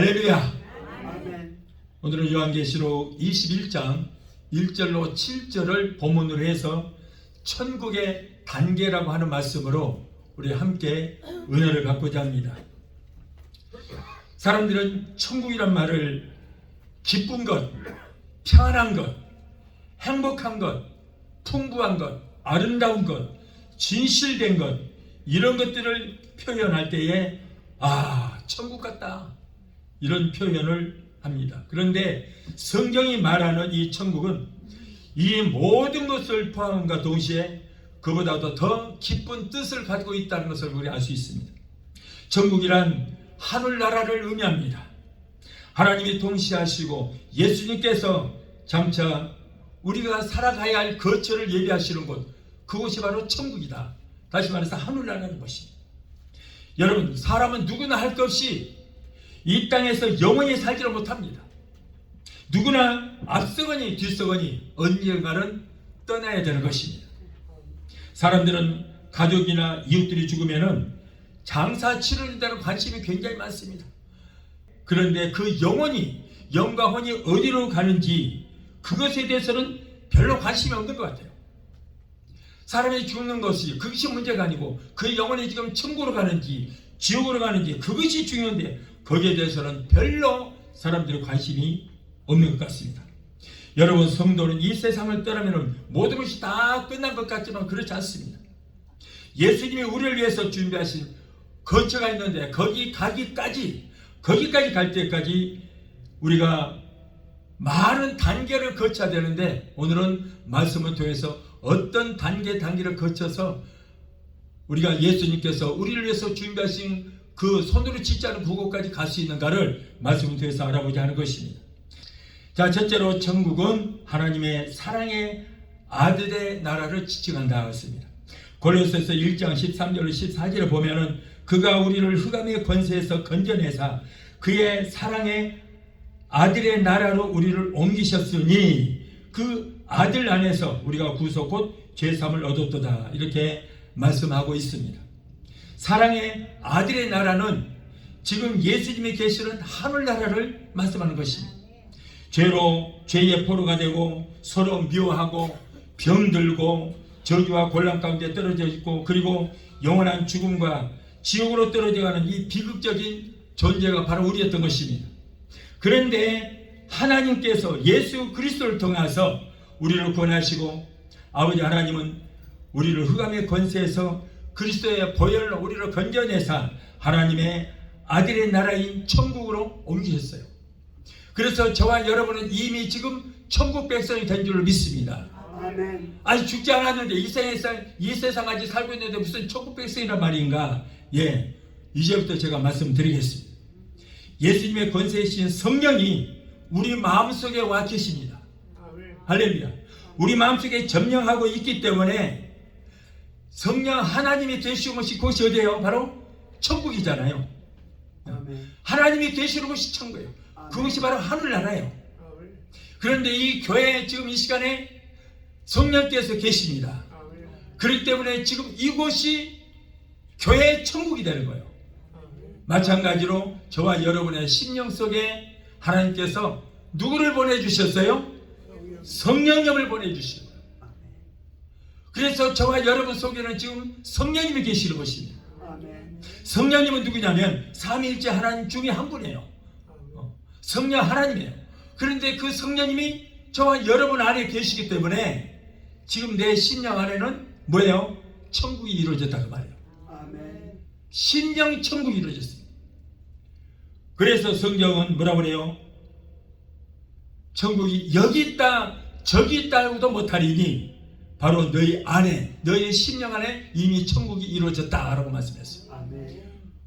할렐루야. 아멘. 오늘은 요한계시록 21장 1절로 7절을 본문으로 해서 천국의 단계라고 하는 말씀으로 우리 함께 은혜를 갖고자 합니다. 사람들은 천국이란 말을 기쁜 것, 평안한 것, 행복한 것, 풍부한 것, 아름다운 것, 진실된 것, 이런 것들을 표현할 때에 천국 같다, 이런 표현을 합니다. 그런데 성경이 말하는 이 천국은 이 모든 것을 포함함과 동시에 그보다도 더 깊은 뜻을 가지고 있다는 것을 우리 알 수 있습니다. 천국이란 하늘나라를 의미합니다. 하나님이 통치하시고 예수님께서 장차 우리가 살아가야 할 거처를 예비하시는 곳, 그곳이 바로 천국이다. 다시 말해서 하늘나라는 것입니다. 여러분, 사람은 누구나 할 것 없이 이 땅에서 영원히 살지를 못합니다. 누구나 앞서거니 뒤서거니 언젠가는 떠나야 되는 것입니다. 사람들은 가족이나 이웃들이 죽으면은 장사 치르는 데는 관심이 굉장히 많습니다. 그런데 그 영혼이, 영과 혼이 어디로 가는지 그것에 대해서는 별로 관심이 없는 것 같아요. 사람이 죽는 것이, 그것이 문제가 아니고 그 영혼이 지금 천국으로 가는지 지옥으로 가는지 그것이 중요한데 거기에 대해서는 별로 사람들의 관심이 없는 것 같습니다. 여러분, 성도는 이 세상을 떠나면 모든 것이 다 끝난 것 같지만 그렇지 않습니다. 예수님이 우리를 위해서 준비하신 거처가 있는데 거기까지 갈 때까지 우리가 많은 단계를 거쳐야 되는데, 오늘은 말씀을 통해서 어떤 단계를 거쳐서 우리가 예수님께서 우리를 위해서 준비하신 그 손으로 짓지 않은 그곳까지 갈 수 있는가를 말씀을 통해서 알아보자 하는 것입니다. 자, 첫째로 천국은 하나님의 사랑의 아들의 나라를 지칭한다 했습니다. 골로새서 1장 13절로 14절에 보면은 그가 우리를 흑암의 권세에서 건져내사 그의 사랑의 아들의 나라로 우리를 옮기셨으니 그 아들 안에서 우리가 구속 곧 죄사함을 얻었도다, 이렇게 말씀하고 있습니다. 사랑의 아들의 나라는 지금 예수님이 계시는 하늘나라를 말씀하는 것입니다. 죄로 죄의 포로가 되고 서로 미워하고 병들고 저주와 곤란 가운데 떨어져 있고, 그리고 영원한 죽음과 지옥으로 떨어져가는 이 비극적인 존재가 바로 우리였던 것입니다. 그런데 하나님께서 예수 그리스도를 통해서 우리를 구원하시고, 아버지 하나님은 우리를 흑암의 권세에서 그리스도의 보혈로 우리를 건져내사 하나님의 아들의 나라인 천국으로 옮기셨어요. 그래서 저와 여러분은 이미 지금 천국 백성이 된 줄을 믿습니다. 아멘. 아직 죽지 않았는데 이 세상 아직 살고 있는데 무슨 천국 백성이란 말인가? 이제부터 제가 말씀드리겠습니다. 예수님의 권세이신 성령이 우리 마음속에 와 계십니다. 할렐루야. 우리 마음속에 점령하고 있기 때문에 성령 하나님이 되시는 것이 그것이 어디예요? 바로 천국이잖아요. 아멘. 하나님이 되시는 것이 천국이에요. 그것이 바로 하늘나라예요. 그런데 이 교회 지금 이 시간에 성령께서 계십니다. 그렇기 때문에 지금 이곳이 교회의 천국이 되는 거예요. 마찬가지로 저와 여러분의 심령 속에 하나님께서 누구를 보내주셨어요? 성령님을 보내주십니다. 그래서 저와 여러분 속에는 지금 성령님이 계시는 것입니다. 성령님은 누구냐면 삼위일체 하나님 중에 한 분이에요. 성령 하나님이에요. 그런데 그 성령님이 저와 여러분 안에 계시기 때문에 지금 내 심령 안에는 뭐예요? 천국이 이루어졌다 그 말이에요. 심령 천국이 이루어졌습니다. 그래서 성경은 뭐라고 그래요? 천국이 여기 있다 저기 있다고도 못하리니 바로 너희 안에, 너희 심령 안에 이미 천국이 이루어졌다라고 말씀했어요.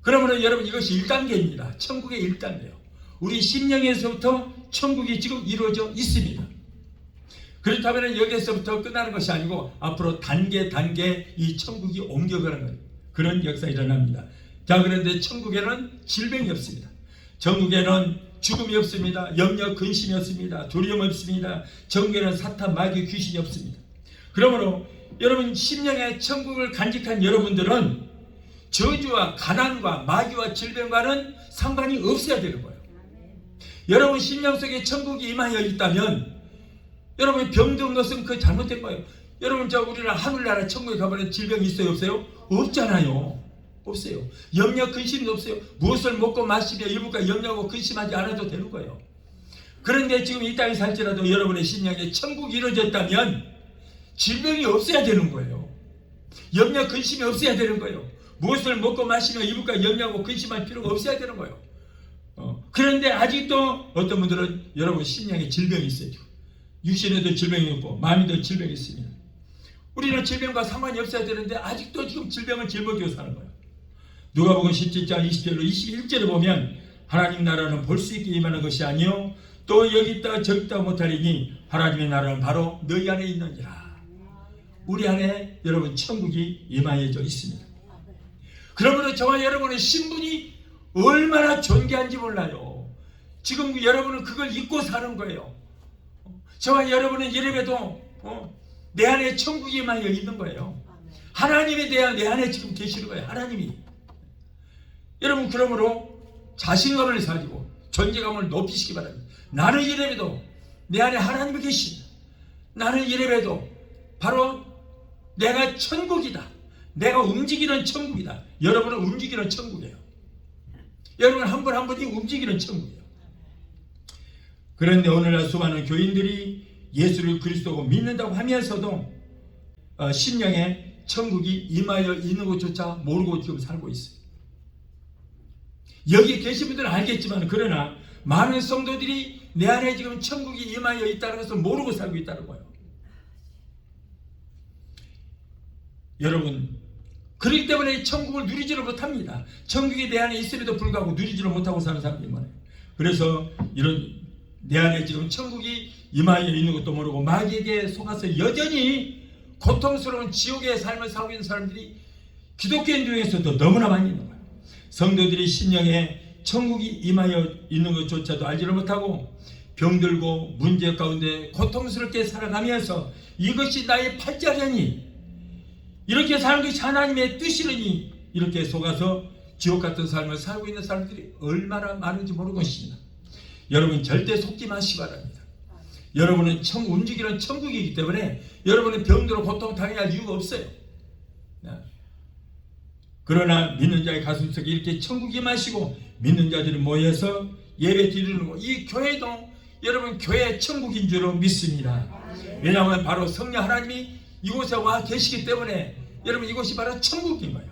그러면 여러분, 이것이 1단계입니다. 천국의 1단계예요. 우리 심령에서부터 천국이 지금 이루어져 있습니다. 그렇다면 여기에서부터 끝나는 것이 아니고 앞으로 단계 이 천국이 옮겨가는 거예요. 그런 역사가 일어납니다. 자, 그런데 천국에는 질병이 없습니다. 천국에는 죽음이 없습니다. 염려, 근심이 없습니다. 두려움 없습니다. 천국에는 사탄, 마귀, 귀신이 없습니다. 그러므로 여러분, 심령의 천국을 간직한 여러분들은 저주와 가난과 마귀와 질병과는 상관이 없어야 되는 거예요. 여러분 심령 속에 천국이 임하여 있다면 여러분이 병든 것은 그 잘못된 거예요. 여러분 우리나라 하늘나라 천국에 가보면 질병이 있어요 없어요? 없잖아요. 없어요. 염려 근심도 없어요. 무엇을 먹고 마시며 일부가 염려하고 근심하지 않아도 되는 거예요. 그런데 지금 이 땅에 살지라도 여러분의 심령에 천국이 이루어졌다면 질병이 없어야 되는 거예요. 염려 근심이 없어야 되는 거예요. 무엇을 먹고 마시며 일부가 염려하고 근심할 필요가 없어야 되는 거예요. 그런데 아직도 어떤 분들은 여러분 심령에 질병이 있어요. 육신에도 질병이 있고 마음에도 질병이 있습니다. 우리는 질병과 상관이 없어야 되는데 아직도 지금 질병을 짊어지고 사는 거예요. 누가복음 17장 20절로 21절에 보면 하나님 나라는 볼 수 있게 임하는 것이 아니요 또 여기 있다 저기 있다 못하리니 하나님의 나라는 바로 너희 안에 있느니라. 우리 안에 여러분 천국이 임하여져 있습니다. 그러므로 저와 여러분의 신분이 얼마나 존귀한지 몰라요. 지금 여러분은 그걸 잊고 사는 거예요. 저와 여러분은 이래봬도 내 안에 천국이 임하여 있는 거예요. 하나님에 대한 내 안에 지금 계시는 거예요. 하나님이. 여러분 그러므로 자신감을 가지고 존재감을 높이시기 바랍니다. 나는 이래봬도 내 안에 하나님이 계십니다. 나는 이래봬도 바로 내가 천국이다. 내가 움직이는 천국이다. 여러분은 움직이는 천국이에요. 여러분 한 분 한 분이 움직이는 천국이에요. 그런데 오늘날 수많은 교인들이 예수를 그리스도고 믿는다고 하면서도 심령에 천국이 임하여 있는 것조차 모르고 지금 살고 있어요. 여기 계신 분들은 알겠지만 그러나 많은 성도들이 내 안에 지금 천국이 임하여 있다는 것을 모르고 살고 있다는 거예요. 여러분 그렇기 때문에 천국을 누리지를 못합니다. 천국이 내 안에 있음에도 불구하고 누리지를 못하고 사는 사람들이 많아요. 그래서 이런 내 안에 지금 천국이 임하여 있는 것도 모르고 마귀에게 속아서 여전히 고통스러운 지옥의 삶을 살고 있는 사람들이 기독교인 중에서도 너무나 많이 있는 거예요. 성도들이 심령에 천국이 임하여 있는 것조차도 알지를 못하고 병들고 문제 가운데 고통스럽게 살아가면서 이것이 나의 팔자려니 이렇게 사는 것이 하나님의 뜻이려니 이렇게 속아서 지옥 같은 삶을 살고 있는 사람들이 얼마나 많은지 모르고 있습니다. 여러분 절대 속지 마시기 바랍니다. 여러분은 움직이는 천국이기 때문에 여러분은 병들어 고통 당할 이유가 없어요. 그러나 믿는 자의 가슴속에 이렇게 천국이 마시고 믿는 자들이 모여서 예배 드리는 거, 이 교회도 여러분 교회 천국인 줄로 믿습니다. 왜냐하면 바로 성령 하나님이 이곳에 와 계시기 때문에 여러분 이곳이 바로 천국인 거예요.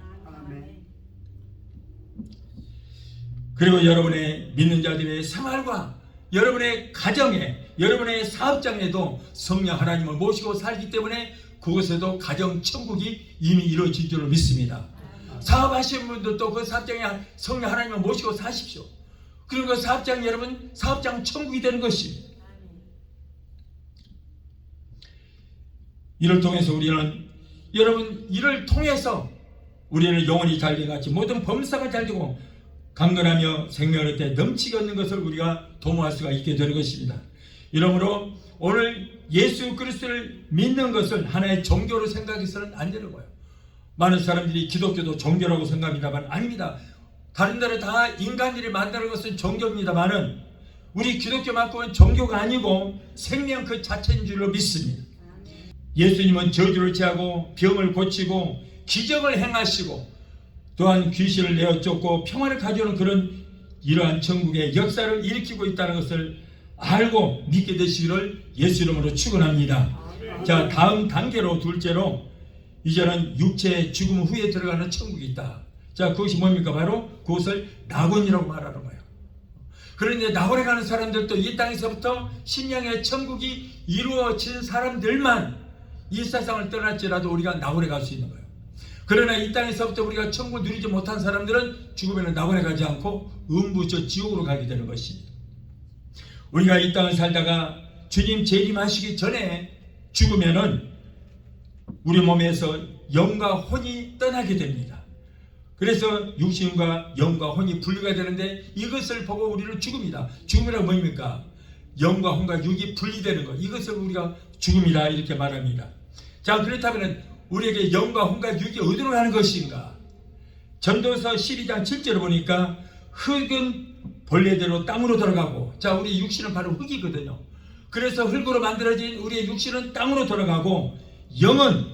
그리고 여러분의 믿는 자들의 생활과 여러분의 가정에 여러분의 사업장에도 성령 하나님을 모시고 살기 때문에 그곳에도 가정 천국이 이미 이루어질 줄로 믿습니다. 사업하시는 분들도 그 사업장에 성령 하나님을 모시고 사십시오. 그리고 그 사업장 여러분 사업장 천국이 되는 것입니다. 이를 통해서 우리는 여러분 이를 통해서 우리는 영혼이 잘되고 같이 모든 범사가 잘되고 강건하며 생명을 얻되 넘치게 얻는 것을 우리가 도모할 수가 있게 되는 것입니다. 이러므로 오늘 예수 그리스도를 믿는 것을 하나의 종교로 생각해서는 안 되는 거예요. 많은 사람들이 기독교도 종교라고 생각합니다만 아닙니다. 다른 데는 다 인간들이 만드는 것은 종교입니다만은 우리 기독교만큼은 종교가 아니고 생명 그 자체인 줄로 믿습니다. 예수님은 저주를 제하고 병을 고치고 기적을 행하시고 또한 귀신을 내어 쫓고 평화를 가져오는 그런 이러한 천국의 역사를 일으키고 있다는 것을 알고 믿게 되시기를 예수 이름으로 축원합니다. 자, 다음 단계로 둘째로 이제는 육체의 죽음 후에 들어가는 천국이 있다. 자, 그것이 뭡니까? 바로 그것을 낙원이라고 말하는 거예요. 그런데 낙원에 가는 사람들도 이 땅에서부터 심령의 천국이 이루어진 사람들만 이 세상을 떠날지라도 우리가 낙원에 갈 수 있는 거예요. 그러나 이 땅에서부터 우리가 천국을 누리지 못한 사람들은 죽으면 낙원에 가지 않고 음부 저 지옥으로 가게 되는 것입니다. 우리가 이 땅을 살다가 주님 재림하시기 전에 죽으면은 우리 몸에서 영과 혼이 떠나게 됩니다. 그래서 육신과 영과 혼이 분리가 되는데 이것을 보고 우리는 죽음이다. 죽음이란 뭡니까? 영과 혼과 육이 분리되는 것. 이것을 우리가 죽음이다 이렇게 말합니다. 자, 그렇다면 우리에게 영과 혼과 육이 어디로 가는 것인가? 전도서 12장 7절을 보니까 흙은 본래대로 땅으로 돌아가고, 자, 우리 육신은 바로 흙이거든요. 그래서 흙으로 만들어진 우리의 육신은 땅으로 돌아가고, 영은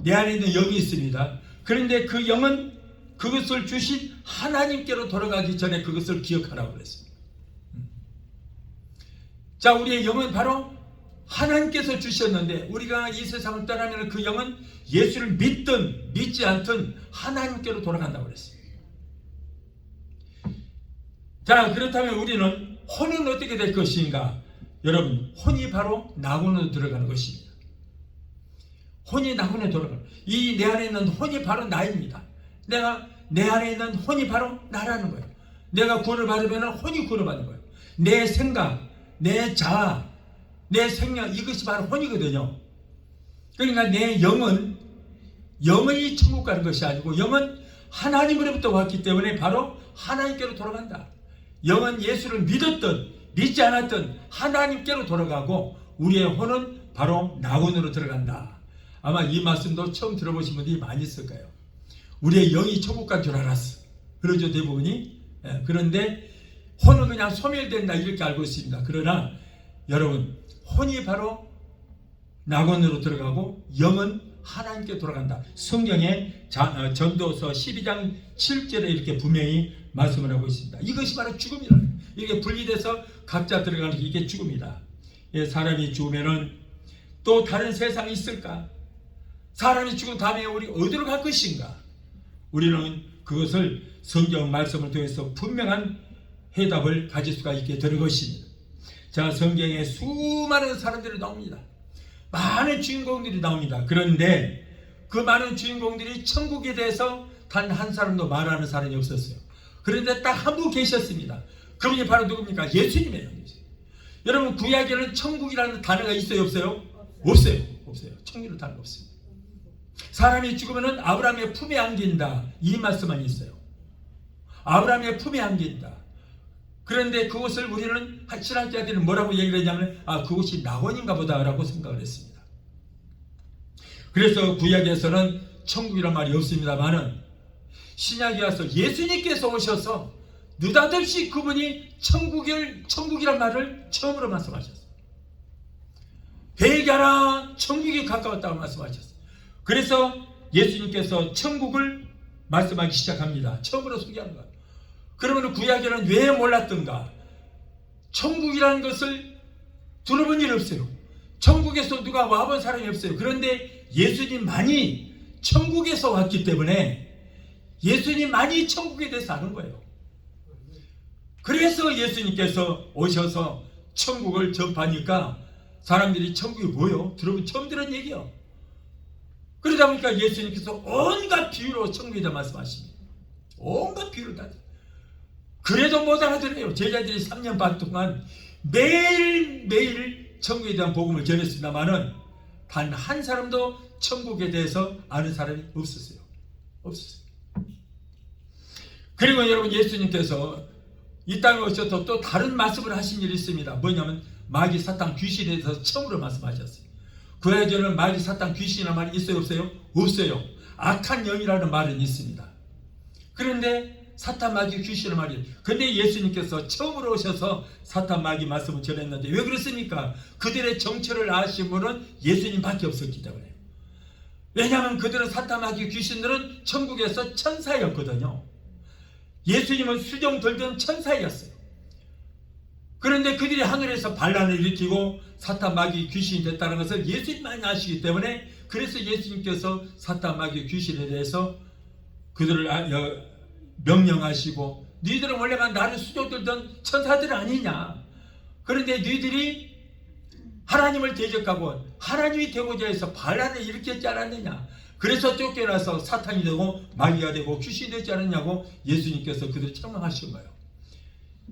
내 안에 있는 영이 있습니다. 그런데 그 영은 그것을 주신 하나님께로 돌아가기 전에 그것을 기억하라고 그랬습니다. 자, 우리의 영은 바로 하나님께서 주셨는데, 우리가 이 세상을 떠나면 그 영은 예수를 믿든 믿지 않든 하나님께로 돌아간다고 그랬습니다. 자, 그렇다면 우리는 혼은 어떻게 될 것인가? 여러분, 혼이 바로 낙원으로 들어가는 것입니다. 혼이 낙원에 들어가는, 이 내 안에 있는 혼이 바로 나입니다. 내 안에 있는 혼이 바로 나라는 거예요. 내가 구원을 받으면 혼이 구원을 받는 거예요. 내 생각, 내 자아, 내 생명, 이것이 바로 혼이거든요. 그러니까 내 영은 영원히 천국 가는 것이 아니고, 영은 하나님으로부터 왔기 때문에 바로 하나님께로 돌아간다. 영은 예수를 믿었든 믿지 않았든 하나님께로 돌아가고, 우리의 혼은 바로 낙원으로 들어간다. 아마 이 말씀도 처음 들어보신 분들이 많이 있을 거예요. 우리의 영이 천국 간 줄 알았어. 그러죠, 대부분이. 그런데 혼은 그냥 소멸된다, 이렇게 알고 있습니다. 그러나 여러분, 혼이 바로 낙원으로 들어가고 영은 하나님께 돌아간다. 성경에 전도서 12장 7절에 이렇게 분명히 말씀을 하고 있습니다. 이것이 바로 죽음이라는 거예요. 이게 분리돼서 각자 들어가는 게 이게 죽음이다. 사람이 죽으면은 또 다른 세상이 있을까? 사람이 죽은 다음에 우리 어디로 갈 것인가? 우리는 그것을 성경 말씀을 통해서 분명한 해답을 가질 수가 있게 되는 것입니다. 자, 성경에 수많은 사람들이 나옵니다. 많은 주인공들이 나옵니다. 그런데 그 많은 주인공들이 천국에 대해서 단 한 사람도 말하는 사람이 없었어요. 그런데 딱 한 분 계셨습니다. 그분이 바로 누굽니까? 예수님이에요. 여러분, 구약에는 천국이라는 단어가 있어요, 없어요? 없어요. 없어요. 천국이라는 단어가 없습니다. 사람이 죽으면 아브라함의 품에 안긴다, 이 말씀만 있어요. 아브라함의 품에 안긴다. 그런데 그것을 우리는 신학자들은 뭐라고 얘기를 했냐면, 그것이 낙원인가 보다 라고 생각을 했습니다. 그래서 구약에서는 천국이란 말이 없습니다만은, 신약에 와서 예수님께서 오셔서 느닷없이 그분이 천국이란 말을 처음으로 말씀하셨어요. 회개하라, 천국이 가까웠다고 말씀하셨어요. 그래서 예수님께서 천국을 말씀하기 시작합니다. 처음으로 소개하는 거예요. 그러면 구약에는 왜 몰랐던가? 천국이라는 것을 들어본 일이 없어요. 천국에서 누가 와본 사람이 없어요. 그런데 예수님만이 천국에서 왔기 때문에 예수님만이 천국에 대해서 아는 거예요. 그래서 예수님께서 오셔서 천국을 전파하니까 사람들이 천국이 뭐요? 처음 들은 얘기요. 그러다 보니까 예수님께서 온갖 비유로 천국에 대해 말씀하십니다. 온갖 비유를 다. 그래도 못 알아들어요. 제자들이 3년 반 동안 매일매일 천국에 대한 복음을 전했습니다만은 단 한 사람도 천국에 대해서 아는 사람이 없었어요. 없었어요. 그리고 여러분, 예수님께서 이 땅에 오셔서 또 다른 말씀을 하신 일이 있습니다. 뭐냐면 마귀, 사탄, 귀신에 대해서 처음으로 말씀하셨어요. 구약에는 마귀, 사탄, 귀신이라는 말이 있어요, 없어요? 없어요. 악한 영이라는 말은 있습니다. 그런데 사탄, 마귀, 귀신의 말이, 근데 예수님께서 처음으로 오셔서 사탄, 마귀 말씀을 전했는데 왜 그랬습니까? 그들의 정체를 아신 분은 예수님밖에 없었기 때문에. 왜냐하면 그들은, 사탄, 마귀, 귀신들은 천국에서 천사였거든요. 예수님은 수종 들던 천사였어요. 그런데 그들이 하늘에서 반란을 일으키고 사탄, 마귀, 귀신이 됐다는 것을 예수님만이 아시기 때문에, 그래서 예수님께서 사탄, 마귀, 귀신에 대해서 그들을 명령하시고, 너희들은 원래만 나를 수종 들던 천사들 아니냐? 그런데 너희들이 하나님을 대적하고 하나님이 되고자 해서 반란을 일으켰지 않았느냐? 그래서 쫓겨나서 사탄이 되고 마귀가 되고 귀신이 되지 않았냐고 예수님께서 그들을 책망하신 거예요.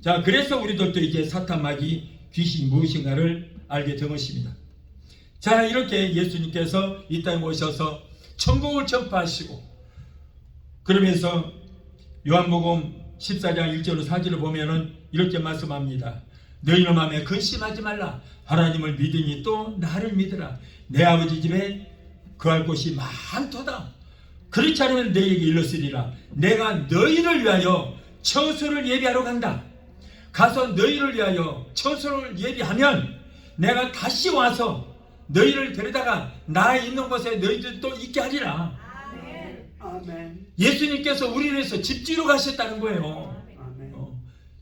자, 그래서 우리들도 이제 사탄, 마귀, 귀신이 무엇인가를 알게 된 것입니다. 자, 이렇게 예수님께서 이 땅에 오셔서 천국을 전파하시고, 그러면서 요한복음 14장 1절로 4절을 보면은 이렇게 말씀합니다. 너희는 마음에 근심하지 말라. 하나님을 믿으니 또 나를 믿으라. 내 아버지 집에 거할 곳이 많도다. 그렇지 않으면 너희에게 일렀으리라. 내가 너희를 위하여 처소를 예비하러 간다. 가서 너희를 위하여 처소를 예비하면 내가 다시 와서 너희를 데려다가 나 있는 곳에 너희들도 있게 하리라. 아멘. 예수님께서 우리를 위해서 집 지으러 가셨다는 거예요. 아멘.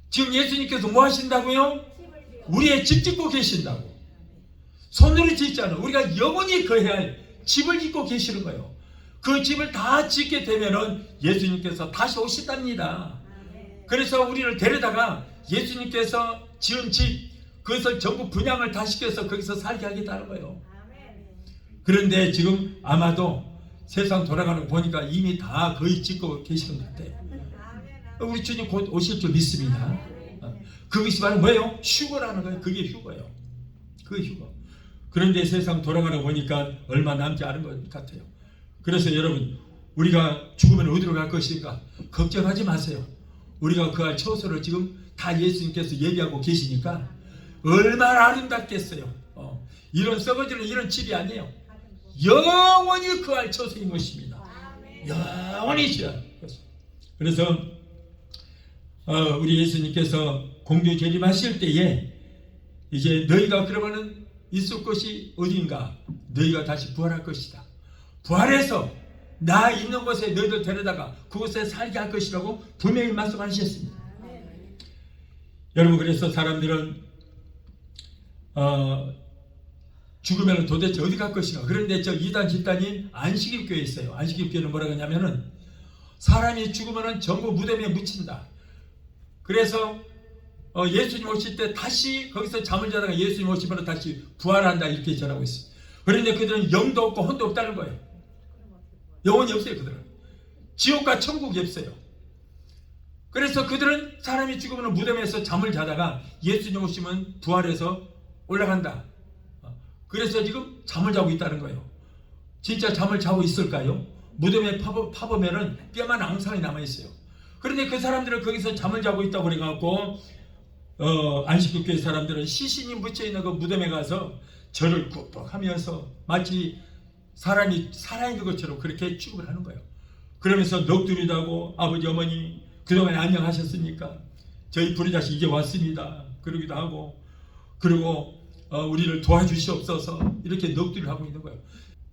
지금 예수님께서 뭐 하신다고요? 우리의 집 짓고 계신다고. 손으로 짓잖아. 우리가 영원히 거해야 할 집을 짓고 계시는 거예요. 그 집을 다 짓게 되면은 예수님께서 다시 오신답니다. 그래서 우리를 데려다가 예수님께서 지은 집, 그것을 전부 분양을 다 시켜서 거기서 살게 하겠다는 거예요. 그런데 지금 아마도 세상 돌아가는 거 보니까 이미 다 거의 짓고 계시는 것 같아요. 우리 주님 곧 오실 줄 믿습니다. 그것이 바로 뭐예요? 휴거라는 거예요. 그게 휴거예요. 그게 휴거. 그런데 세상 돌아가는 거 보니까 얼마 남지 않은 것 같아요. 그래서 여러분, 우리가 죽으면 어디로 갈 것인가 걱정하지 마세요. 우리가 그 할 처소를 지금 다 예수님께서 얘기하고 계시니까 얼마나 아름답겠어요. 이런 썩어지는 이런 집이 아니에요. 영원히 그 할 처소인 것입니다. 영원히 지어. 그래서 우리 예수님께서 공주 재림하실 때에 이제 너희가 그러면은 있을 것이 어디인가? 너희가 다시 부활할 것이다. 부활해서 나 있는 곳에 너희들 데려다가 그곳에 살게 할 것이라고 분명히 말씀하셨습니다. 여러분, 그래서 사람들은 죽으면 도대체 어디 갈 것인가? 그런데 저 이단 집단인 안식일교회에 있어요. 안식일교회는 뭐라고 하냐면은 사람이 죽으면 전부 무덤에 묻힌다. 그래서 예수님 오실 때 다시 거기서 잠을 자다가 예수님 오시면 다시 부활한다, 이렇게 전하고 있어요. 그런데 그들은 영도 없고 혼도 없다는 거예요. 영혼이 없어요. 그들은 지옥과 천국이 없어요. 그래서 그들은 사람이 죽으면 무덤에서 잠을 자다가 예수님 오시면 부활해서 올라간다. 그래서 지금 잠을 자고 있다는 거예요. 진짜 잠을 자고 있을까요? 무덤에 파보면은 뼈만 앙상이 남아있어요. 그런데 그 사람들은 거기서 잠을 자고 있다고 그래갖고 안식교회 사람들은 시신이 묻혀있는 그 무덤에 가서 절을 꾹꾹 하면서 마치 사람이 살아있는 것처럼 그렇게 취급을 하는 거예요. 그러면서 넋두리도 하고, 아버지 어머니 그동안 안녕하셨습니까? 저희 부르자식 이제 왔습니다. 그러기도 하고, 그리고 우리를 도와주시옵소서, 이렇게 넋두리를 하고 있는 거예요.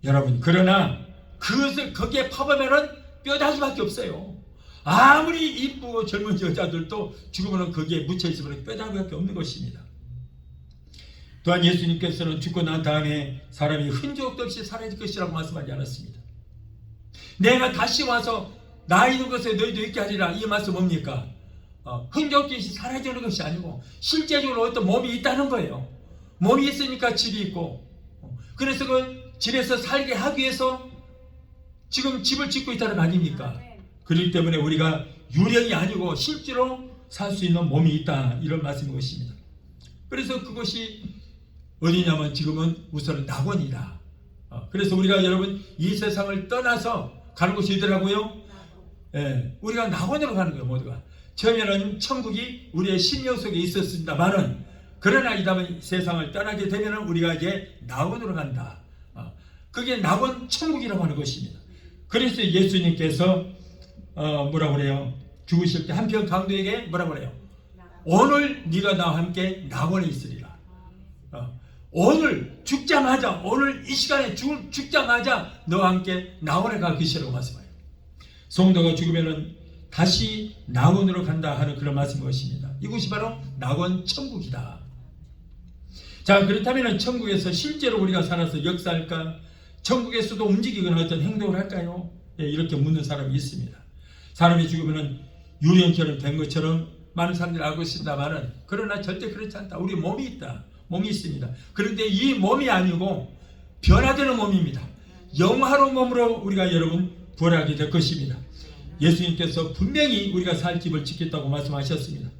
여러분, 그러나 그것을 거기에 파보면은 뼈다귀밖에 없어요. 아무리 이쁘고 젊은 여자들도 죽으면 거기에 묻혀있으면 뼈다귀밖에 없는 것입니다. 또한 예수님께서는 죽고 난 다음에 사람이 흔적도 없이 사라질 것이라고 말씀하지 않았습니다. 내가 다시 와서 나 있는 곳에 너희도 있게 하리라, 이 말씀 뭡니까? 흔적도 없이 사라지는 것이 아니고 실제적으로 어떤 몸이 있다는 거예요. 몸이 있으니까 집이 있고, 그래서 그 집에서 살게 하기 위해서 지금 집을 짓고 있다는 거 아닙니까? 그렇기 때문에 우리가 유령이 아니고 실제로 살 수 있는 몸이 있다, 이런 말씀인 것입니다. 그래서 그것이 어디냐면 지금은 우선 낙원이다. 그래서 우리가 여러분 이 세상을 떠나서 가는 곳이 어디라고요? 우리가 낙원으로 가는 거예요. 모두가 처음에는 천국이 우리의 심령 속에 있었습니다만은, 그러나 이 다음에 세상을 떠나게 되면 우리가 이제 낙원으로 간다. 그게 낙원 천국이라고 하는 것입니다. 그래서 예수님께서 뭐라고 그래요? 죽으실 때 한편 강도에게 뭐라고 그래요? 오늘 네가 나와 함께 낙원에 있으리라. 오늘 죽자마자, 오늘 이 시간에 죽자마자 너와 함께 낙원에 갈 것이라고 말씀해요. 성도가 죽으면은 다시 낙원으로 간다 하는 그런 말씀인 것입니다. 이곳이 바로 낙원 천국이다. 자, 그렇다면 천국에서 실제로 우리가 살아서 역사할까? 천국에서도 움직이거나 어떤 행동을 할까요? 이렇게 묻는 사람이 있습니다. 사람이 죽으면 유령처럼 된 것처럼 많은 사람들이 알고 있습니다만은, 그러나 절대 그렇지 않다. 우리 몸이 있다. 몸이 있습니다. 그런데 이 몸이 아니고 변화되는 몸입니다. 영화로운 몸으로 우리가 여러분 부활하게 될 것입니다. 예수님께서 분명히 우리가 살 집을 짓겠다고 말씀하셨습니다.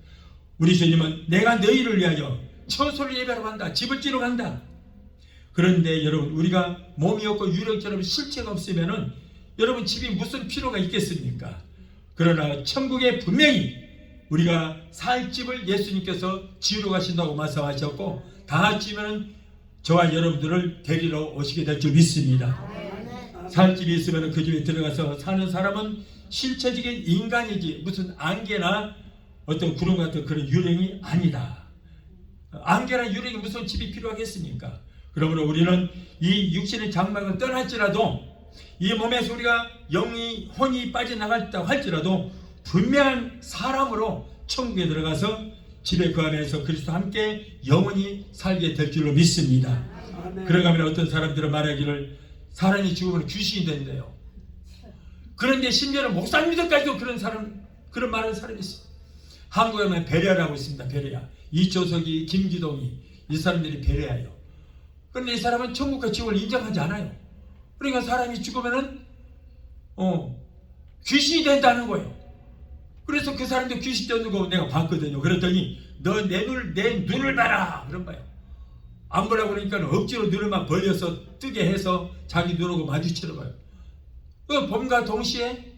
우리 주님은 내가 너희를 위하여 처소를 예배하러 간다, 집을 지러 간다. 그런데 여러분, 우리가 몸이 없고 유령처럼 실체가 없으면은 여러분 집이 무슨 필요가 있겠습니까? 그러나 천국에 분명히 우리가 살 집을 예수님께서 지으러 가신다고 말씀하셨고, 다 지으면 저와 여러분들을 데리러 오시게 될 줄 믿습니다. 살 집이 있으면 그 집에 들어가서 사는 사람은 실체적인 인간이지 무슨 안개나 어떤 구름 같은 그런 유령이 아니다. 안개란 유령이 무슨 집이 필요하겠습니까? 그러므로 우리는 이 육신의 장막은 떠날지라도 이 몸에서 우리가 영이 혼이 빠져나갔다 할지라도 분명한 사람으로 천국에 들어가서 집에 거하면서 그리스도와 함께 영원히 살게 될 줄로 믿습니다. 아멘. 그러가면 어떤 사람들은 말하기를 사람이 죽으면 귀신이 된대요. 그런데 심지어는 목사님들까지도 그런 말하는 사람이 있어요. 한국에 보면 베레아라고 있습니다. 베레아. 이조석이, 김기동이 이 사람들이 베레아예요. 그런데 이 사람은 천국과 지옥을 인정하지 않아요. 그러니까 사람이 죽으면은 귀신이 된다는 거예요. 그래서 그 사람도 귀신 되는 거 내가 봤거든요. 그랬더니 너 내 눈을 봐라 그런 거예요. 안 보라고 그러니까 억지로 눈을 막 벌려서 뜨게 해서 자기 눈하고 마주치는 거예요. 그 봄과 동시에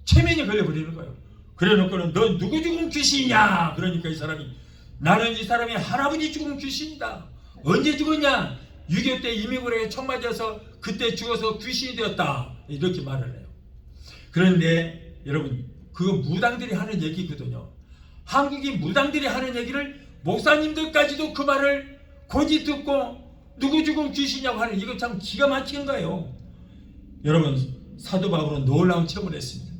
최면이 걸려버리는 거예요. 그래놓고는 너 누구 죽은 귀신이냐? 그러니까 이 사람이 나는 이 사람이 할아버지 죽은 귀신이다. 언제 죽었냐? 6.25 때 이민군에게 총 맞아서 그때 죽어서 귀신이 되었다. 이렇게 말을 해요. 그런데 여러분 그거 무당들이 하는 얘기거든요. 한국이 무당들이 하는 얘기를 목사님들까지도 그 말을 고지 듣고 누구 죽은 귀신이냐고 하는 이거 참 기가 막힌 거예요. 여러분 사도 바울은 놀라운 체험을 했습니다.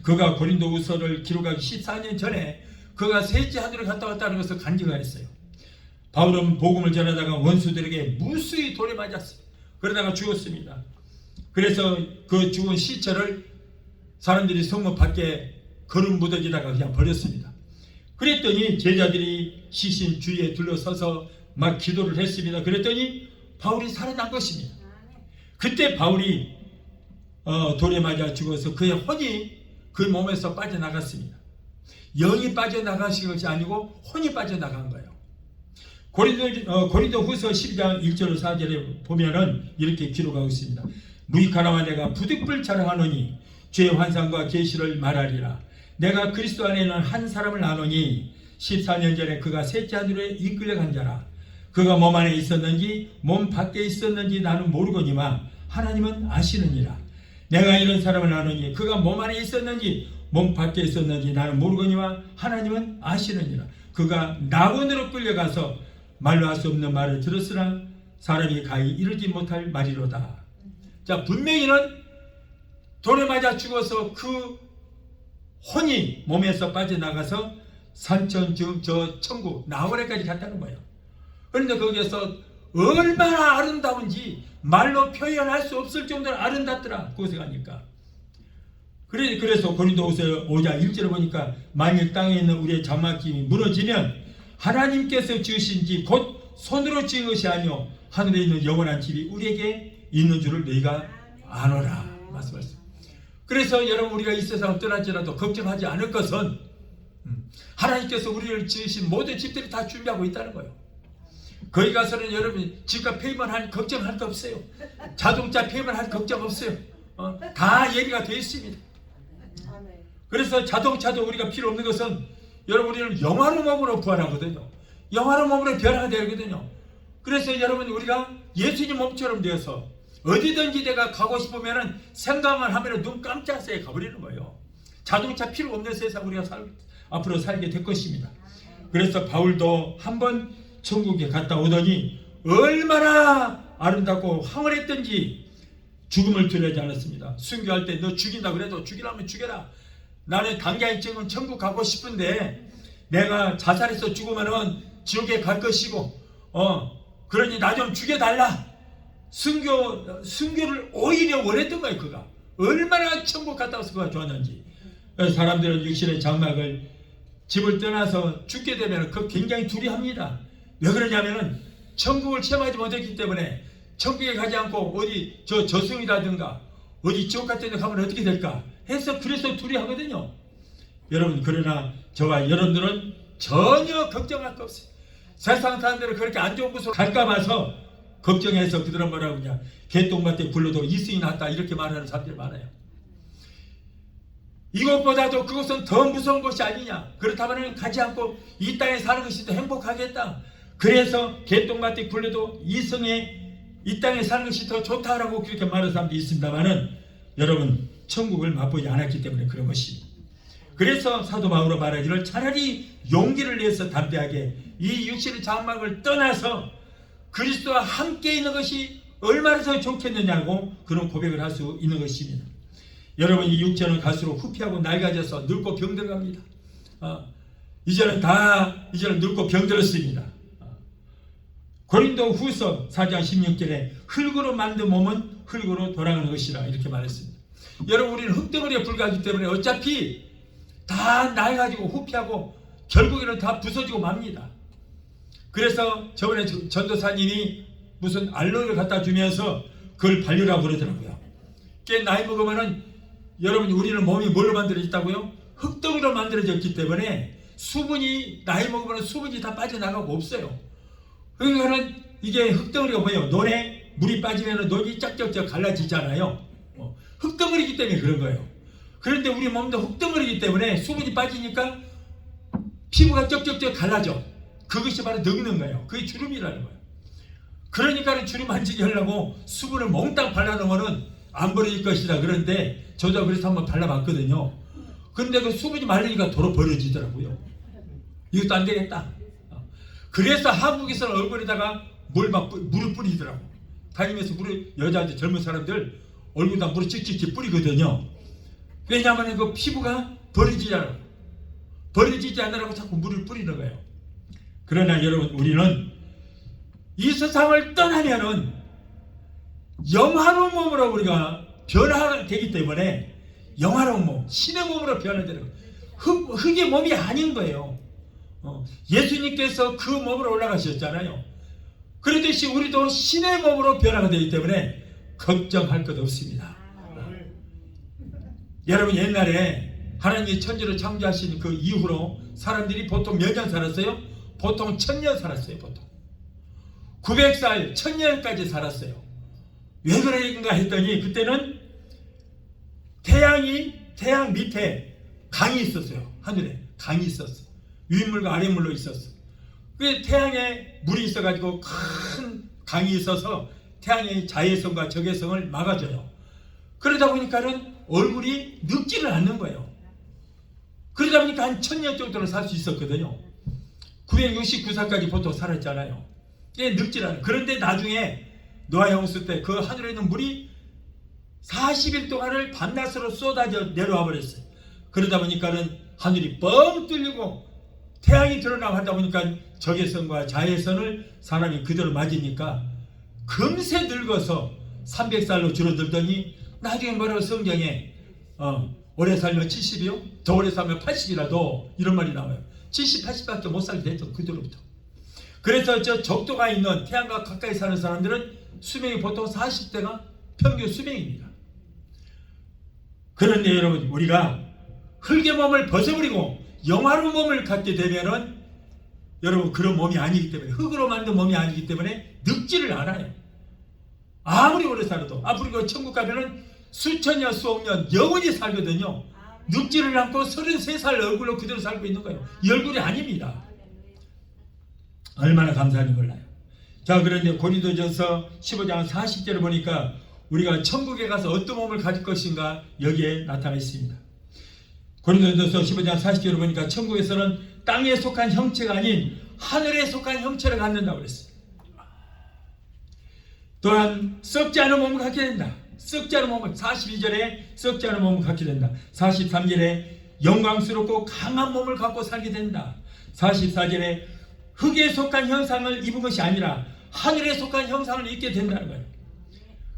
그가 고린도후서를 기록하기 14년 전에 그가 셋째 하늘을 갔다 왔다는 것을 간증을 했어요. 바울은 복음을 전하다가 원수들에게 무수히 돌에 맞았어요. 그러다가 죽었습니다. 그래서 그 죽은 시체를 사람들이 성문 밖에 거름 무더기다가 그냥 버렸습니다. 그랬더니 제자들이 시신 주위에 둘러서서 막 기도를 했습니다. 그랬더니 바울이 살아난 것입니다. 그때 바울이 돌에 맞아 죽어서 그의 혼이 그 몸에서 빠져나갔습니다. 영이 빠져나가신 것이 아니고 혼이 빠져나간 거예요. 고린도 후서 12장 1절 4절에 보면은 이렇게 기록하고 있습니다. 무익하나와 내가 부득불 자랑하노니 죄의 환상과 계시를 말하리라. 내가 그리스도 안에는 한 사람을 아노니 14년 전에 그가 셋째 하늘에 이끌려간 자라. 그가 몸 안에 있었는지 몸 밖에 있었는지 나는 모르거니와 하나님은 아시느니라. 내가 이런 사람을 아노니 그가 몸 안에 있었는지 몸 밖에 있었는지 나는 모르거니와 하나님은 아시느니라. 그가 낙원으로 끌려가서 말로 할 수 없는 말을 들었으나 사람이 가히 이르지 못할 말이로다. 자, 분명히는 돌에 맞아 죽어서 그 혼이 몸에서 빠져나가서 산천 저 천국 나홀에까지 갔다는 거예요. 그런데 거기에서 얼마나 아름다운지 말로 표현할 수 없을 정도로 아름답더라. 그곳에 가니까. 그래서 고린도후서 5장 1절에 보니까 만일 땅에 있는 우리의 장막김이 무너지면 하나님께서 지으신 집 곧 손으로 지은 것이 아니오 하늘에 있는 영원한 집이 우리에게 있는 줄을 너희가 아노라 말씀하셨습니다. 그래서 여러분 우리가 이 세상을 떠날지라도 걱정하지 않을 것은 하나님께서 우리를 지으신 모든 집들이 다 준비하고 있다는 거예요. 거기 가서는 여러분 집값 페이먼 걱정할 거 없어요. 자동차 페이먼 할 걱정 없어요. 다 예비가 되어 있습니다. 그래서 자동차도 우리가 필요 없는 것은 여러분 우리는 영화로운 몸으로 부활하거든요. 영화로운 몸으로 변화가 되거든요. 그래서 여러분 우리가 예수님 몸처럼 되어서 어디든지 내가 가고 싶으면은 생각만 하면 눈 깜짝새에 가버리는 거예요. 자동차 필요 없는 세상 우리가 앞으로 살게 될 것입니다. 그래서 바울도 한번 천국에 갔다 오더니 얼마나 아름답고 황홀했던지 죽음을 두려워하지 않았습니다. 순교할 때 너 죽인다 그래도 죽이라면 죽여라. 나는 당장쯤은 천국 가고 싶은데 내가 자살해서 죽으면은 지옥에 갈 것이고 그러니 나 좀 죽여달라. 순교를 오히려 원했던 거예요. 그가 얼마나 천국 갔다 와서 그가 좋았는지. 사람들은 육신의 장막을 집을 떠나서 죽게 되면 그 굉장히 두려워합니다. 왜 그러냐면은 천국을 체험하지 못했기 때문에 천국에 가지 않고 어디 저승이라든가 어디 지옥 같은 데 가면 어떻게 될까 해서 그래서 두려워하거든요. 여러분 그러나 저와 여러분들은 전혀 걱정할 거 없어요. 세상 사람들은 그렇게 안 좋은 곳으로 갈까 봐서 걱정해서 그들은 뭐라고 하냐 개똥밭에 굴러도 이승이 났다 이렇게 말하는 사람들이 많아요. 이것보다도 그것은 더 무서운 것이 아니냐. 그렇다면 가지 않고 이 땅에 사는 것이 더 행복하겠다. 그래서 개똥밭에 굴러도 이승에 이 땅에 사는 것이 더 좋다라고 그렇게 말하는 사람도 있습니다만은 여러분 천국을 맛보지 않았기 때문에 그런 것입니다. 그래서 사도 바울은 말하기를 차라리 용기를 내서 담대하게 이 육신의 장막을 떠나서 그리스도와 함께 있는 것이 얼마나 더 좋겠느냐고 그런 고백을 할 수 있는 것입니다. 여러분, 이 육체는 갈수록 후피하고 낡아져서 늙고 병들어갑니다. 이제는 늙고 병들었습니다. 고린도 후서 4장 16절에 흙으로 만든 몸은 흙으로 돌아가는 것이라 이렇게 말했습니다. 여러분, 우리는 흙덩어리에 불과하기 때문에 어차피 다 낡아지고 후피하고 결국에는 다 부서지고 맙니다. 그래서 저번에 전도사님이 무슨 알로에를 갖다 주면서 그걸 발효라고 그러더라고요. 꽤 나이 먹으면은 여러분, 우리는 몸이 뭘로 만들어졌다고요? 흙덩이로 만들어졌기 때문에 수분이, 나이 먹으면 수분이 다 빠져나가고 없어요. 그러니까는 이게 흙덩어리가 뭐예요? 논에 물이 빠지면 논이 쫙쫙쫙 갈라지잖아요. 흙덩어리이기 때문에 그런 거예요. 그런데 우리 몸도 흙덩어리이기 때문에 수분이 빠지니까 피부가 쩍쩍쩍 갈라져. 그것이 바로 늙는 거예요. 그게 주름이라는 거예요. 그러니까 주름 만지게 하려고 수분을 몽땅 발라놓으면 안 버려질 것이다. 그런데 저도 그래서 한번 발라봤거든요. 그런데 그 수분이 마르니까 도로 버려지더라고요. 이것도 안 되겠다. 그래서 한국에서는 얼굴에다가 물을 뿌리더라고. 다니면서 여자들, 젊은 사람들 얼굴에다 물을 찍찍찍 뿌리거든요. 왜냐하면 그 피부가 버려지지 않으라고 자꾸 물을 뿌리는 거예요. 그러나 여러분, 우리는 이 세상을 떠나면은 영화로운 몸으로 우리가 변화되기 때문에 영화로운 몸, 신의 몸으로 변화되는 거예요. 흙의 몸이 아닌 거예요. 예수님께서 그 몸으로 올라가셨잖아요. 그러듯이 우리도 신의 몸으로 변화가 되기 때문에 걱정할 것 없습니다. 여러분, 옛날에 하나님이 천지를 창조하신 그 이후로 사람들이 보통 몇 년 살았어요? 보통 1000년 살았어요. 보통 900살, 1000년까지 살았어요. 왜 그런가 했더니 그때는 태양 밑에 강이 있었어요. 하늘에 강이 있었어. 윗물과 아랫물로 있었어. 그 태양에 물이 있어가지고 큰 강이 있어서 태양의 자외선과 적외선을 막아줘요. 그러다 보니까는 얼굴이 늙지를 않는 거예요. 그러다 보니까 한 1000년 정도는 살 수 있었거든요. 969살까지 보통 살았잖아요. 이게 늙질 않아요. 그런데 나중에 노아 홍수 때 그 하늘에 있는 물이 40일 동안을 밤낮으로 쏟아져 내려와 버렸어요. 그러다 보니까는 하늘이 뻥 뚫리고 태양이 드러나고 하다 보니까 적외선과 자외선을 사람이 그대로 맞으니까 금세 늙어서 300살로 줄어들더니 나중에 뭐라고 성경에 오래 살면 70이요? 더 오래 살면 80이라도 이런 말이 나와요. 70, 80밖에 못 살게 됐죠. 그때로부터. 그래서 저 적도가 있는 태양과 가까이 사는 사람들은 수명이 보통 40대가 평균 수명입니다. 그런데 여러분, 우리가 흙의 몸을 벗어버리고 영화로운 몸을 갖게 되면은 여러분, 그런 몸이 아니기 때문에, 흙으로 만든 몸이 아니기 때문에 늙지를 않아요. 아무리 오래 살아도 앞으로 천국 가면은 수천 년, 수억 년 영원히 살거든요. 늙지를 않고 33살 얼굴로 그대로 살고 있는 거예요. 이 얼굴이 아닙니다. 얼마나 감사한지 몰라요. 자, 그런데 고린도전서 15장 40절을 보니까 우리가 천국에 가서 어떤 몸을 가질 것인가 여기에 나타나 있습니다. 고린도전서 15장 40절을 보니까 천국에서는 땅에 속한 형체가 아닌 하늘에 속한 형체를 갖는다고 그랬어요. 또한 썩지 않은 몸을 갖게 된다. 썩지 않은 몸을, 42절에 썩지 않은 몸을 갖게 된다. 43절에 영광스럽고 강한 몸을 갖고 살게 된다. 44절에 흙에 속한 형상을 입은 것이 아니라 하늘에 속한 형상을 입게 된다는 거예요.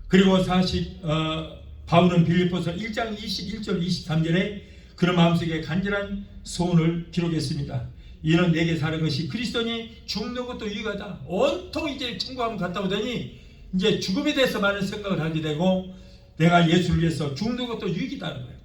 그리고 바울은 빌립보서 1장 21절 23절에 그런 마음속에 간절한 소원을 기록했습니다. 이는 내게 사는 것이 그리스도니 죽는 것도 유익하다. 온통 이제 천국 한번 갔다 오더니 이제 죽음에 대해서 많은 생각을 하게 되고 내가 예수를 위해서 죽는 것도 유익이다는 거예요.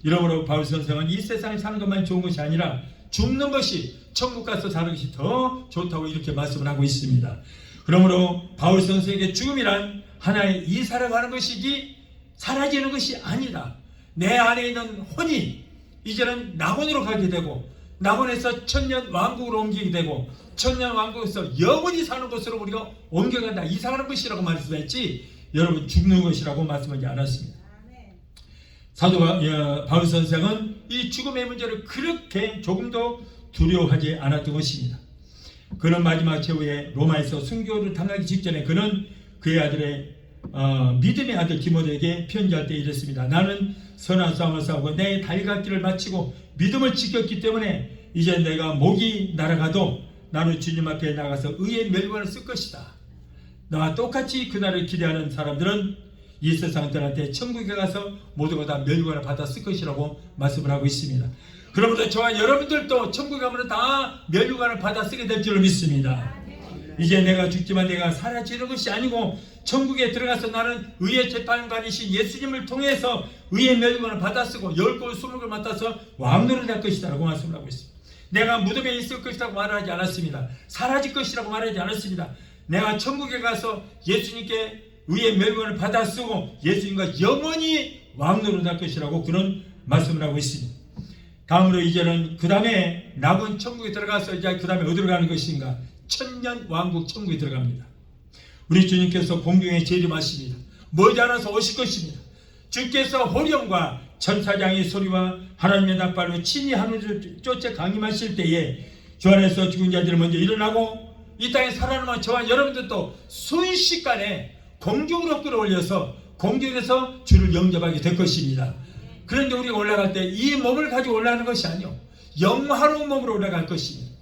이러므로 바울 선생은 이 세상에 사는 것만이 좋은 것이 아니라 죽는 것이, 천국 가서 사는 것이 더 좋다고 이렇게 말씀을 하고 있습니다. 그러므로 바울 선생에게 죽음이란 하나의 이사라가는 것이지 사라지는 것이 아니다. 내 안에 있는 혼이 이제는 낙원으로 가게 되고 낙원에서 천년 왕국으로 옮기게 되고 천년 왕국에서 영원히 사는 곳으로 우리가 옮겨간다. 이사가는 것이라고 말씀했지 여러분 죽는 것이라고 말씀하지 않았습니다. 사도 바울 선생은 이 죽음의 문제를 그렇게 조금도 두려워하지 않았던 것입니다. 그는 마지막 최후에 로마에서 순교를 당하기 직전에 그는 그의 아들의 믿음의 아들 디모데에게 편지할 때 이랬습니다. 나는 선한 싸움을 싸우고 내 달갑기를 마치고 믿음을 지켰기 때문에 이제 내가 목이 날아가도 나는 주님 앞에 나가서 의의 멸관을 쓸 것이다. 나와 똑같이 그날을 기대하는 사람들은 이 세상 들한테 천국에 가서 모두가 다 멸관을 받아 쓸 것이라고 말씀을 하고 있습니다. 그러므로 저와 여러분들도 천국에 가면 다 멸관을 받아 쓰게 될 줄로 믿습니다. 이제 내가 죽지만 내가 사라지는 것이 아니고 천국에 들어가서 나는 의의 재판관이신 예수님을 통해서 의의 멸관을 받아 쓰고 10골 20골 맡아서 왕노릇 할 것이다 라고 말씀을 하고 있습니다. 내가 무덤에 있을 것이라고 말하지 않았습니다. 사라질 것이라고 말하지 않았습니다. 내가 천국에 가서 예수님께 의의 멸관을 받아 쓰고 예수님과 영원히 왕노릇 할 것이라고 그런 말씀을 하고 있습니다. 다음으로 이제는 그 다음에 낙은 천국에 들어가서 이제 그 다음에 어디로 가는 것인가? 천년 왕국 천국에 들어갑니다. 우리 주님께서 공중에 재림하십니다. 머지않아서 오실 것입니다. 주께서 호령과 천사장의 소리와 하나님의 나팔로 친히 하늘을 쫓아 강림하실 때에 주 안에서 죽은 자들이 먼저 일어나고 이 땅에 살아남은 저와 여러분들도 순식간에 공중으로 끌어올려서 공중에서 주를 영접하게 될 것입니다. 그런데 우리가 올라갈 때 이 몸을 가지고 올라가는 것이 아니요, 영화로운 몸으로 올라갈 것입니다.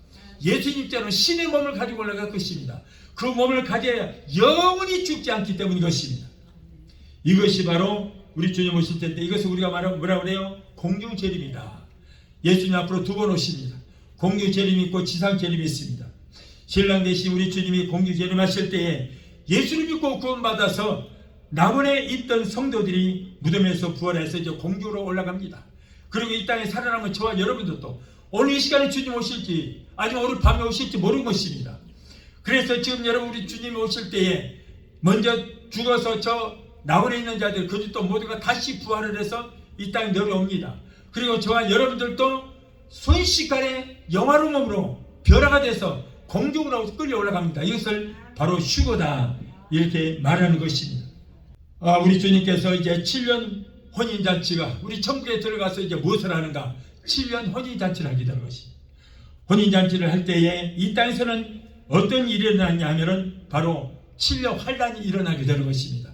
예수님께는 신의 몸을 가지고 올라갈 것입니다. 그 몸을 가져야 영원히 죽지 않기 때문인 것입니다. 이것이 바로 우리 주님 오실 텐데 이것을 우리가 뭐라 그래요? 공중 재림이다. 예수님 앞으로 두 번 오십니다. 공중 재림이 있고 지상 재림이 있습니다. 신랑 대신 우리 주님이 공중 재림하실 때에 예수를 믿고 구원받아서 남원에 있던 성도들이 무덤에서 부활해서 이제 공중으로 올라갑니다. 그리고 이 땅에 살아남은 저와 여러분들도 오늘 이 시간에 주님 오실지 아니면 오늘 밤에 오실지 모르는 것입니다. 그래서 지금 여러분 우리 주님이 오실 때에 먼저 죽어서 저 낙원에 있는 자들 그들도 모두가 다시 부활을 해서 이 땅에 내려옵니다. 그리고 저와 여러분들도 순식간에 영화로운 몸으로 변화가 돼서 공중으로 끌려 올라갑니다. 이것을 바로 휴거다 이렇게 말하는 것입니다. 우리 주님께서 이제 7년 혼인잔치가 우리 천국에 들어가서 이제 무엇을 하는가? 7년 혼인잔치를 하게 되는 것입니다. 혼인잔치를 할 때에 이 땅에서는 어떤 일이 일어나냐 하면은 바로 7년 환란이 일어나게 되는 것입니다.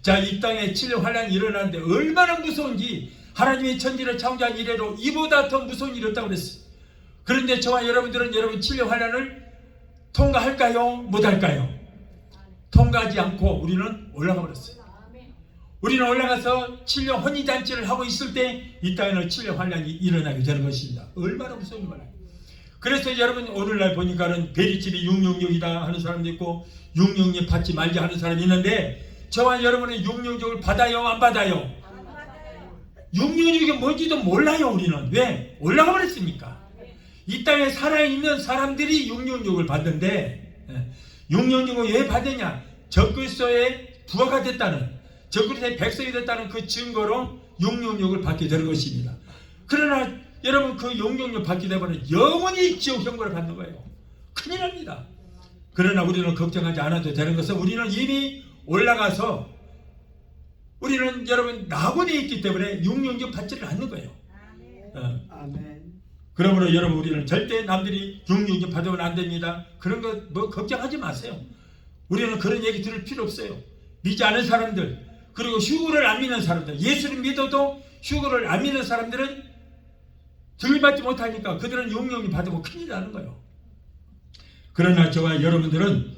자, 이 땅에 7년 환란이 일어나는데 얼마나 무서운지 하나님의 천지를 창조한 이래로 이보다 더 무서운 일이 없다고 그랬어요. 그런데 저와 여러분들은 여러분 7년 환란을 통과할까요? 못할까요? 통과하지 않고 우리는 올라가 버렸어요. 우리는 올라가서 7년 혼인잔치를 하고 있을 때 이 땅에는 7년 환란이 일어나게 되는 것입니다. 얼마나 무서운 말이에요. 그래서 여러분 오늘날 보니까는 베리집이 666이다 하는 사람도 있고 666 받지 말자 하는 사람이 있는데 저와 여러분은 666을 받아요? 안 받아요? 666이 뭔지도 몰라요. 우리는 왜? 올라가 버렸습니까? 이 땅에 살아있는 사람들이 666을 받는데 666을 왜 받느냐? 적그리스도의 부하가 됐다는 적그리스도의 백성이 됐다는 그 증거로 666을 받게 되는 것입니다. 그러나 여러분 그 666 받게 되면 영원히 지옥 형벌을 받는 거예요. 큰일 납니다. 그러나 우리는 걱정하지 않아도 되는 것은 우리는 이미 올라가서 우리는 여러분 낙원에 있기 때문에 666 받지를 않는 거예요. 아멘. 그러므로 여러분 우리는 절대 남들이 666 받으면 안 됩니다. 그런 거 뭐 걱정하지 마세요. 우리는 그런 얘기 들을 필요 없어요. 믿지 않은 사람들 그리고 휴거를 안 믿는 사람들 예수를 믿어도 휴거를 안 믿는 사람들은 들받지 못하니까 그들은 666 받으면 큰일 나는 거예요. 그러나 저와 여러분들은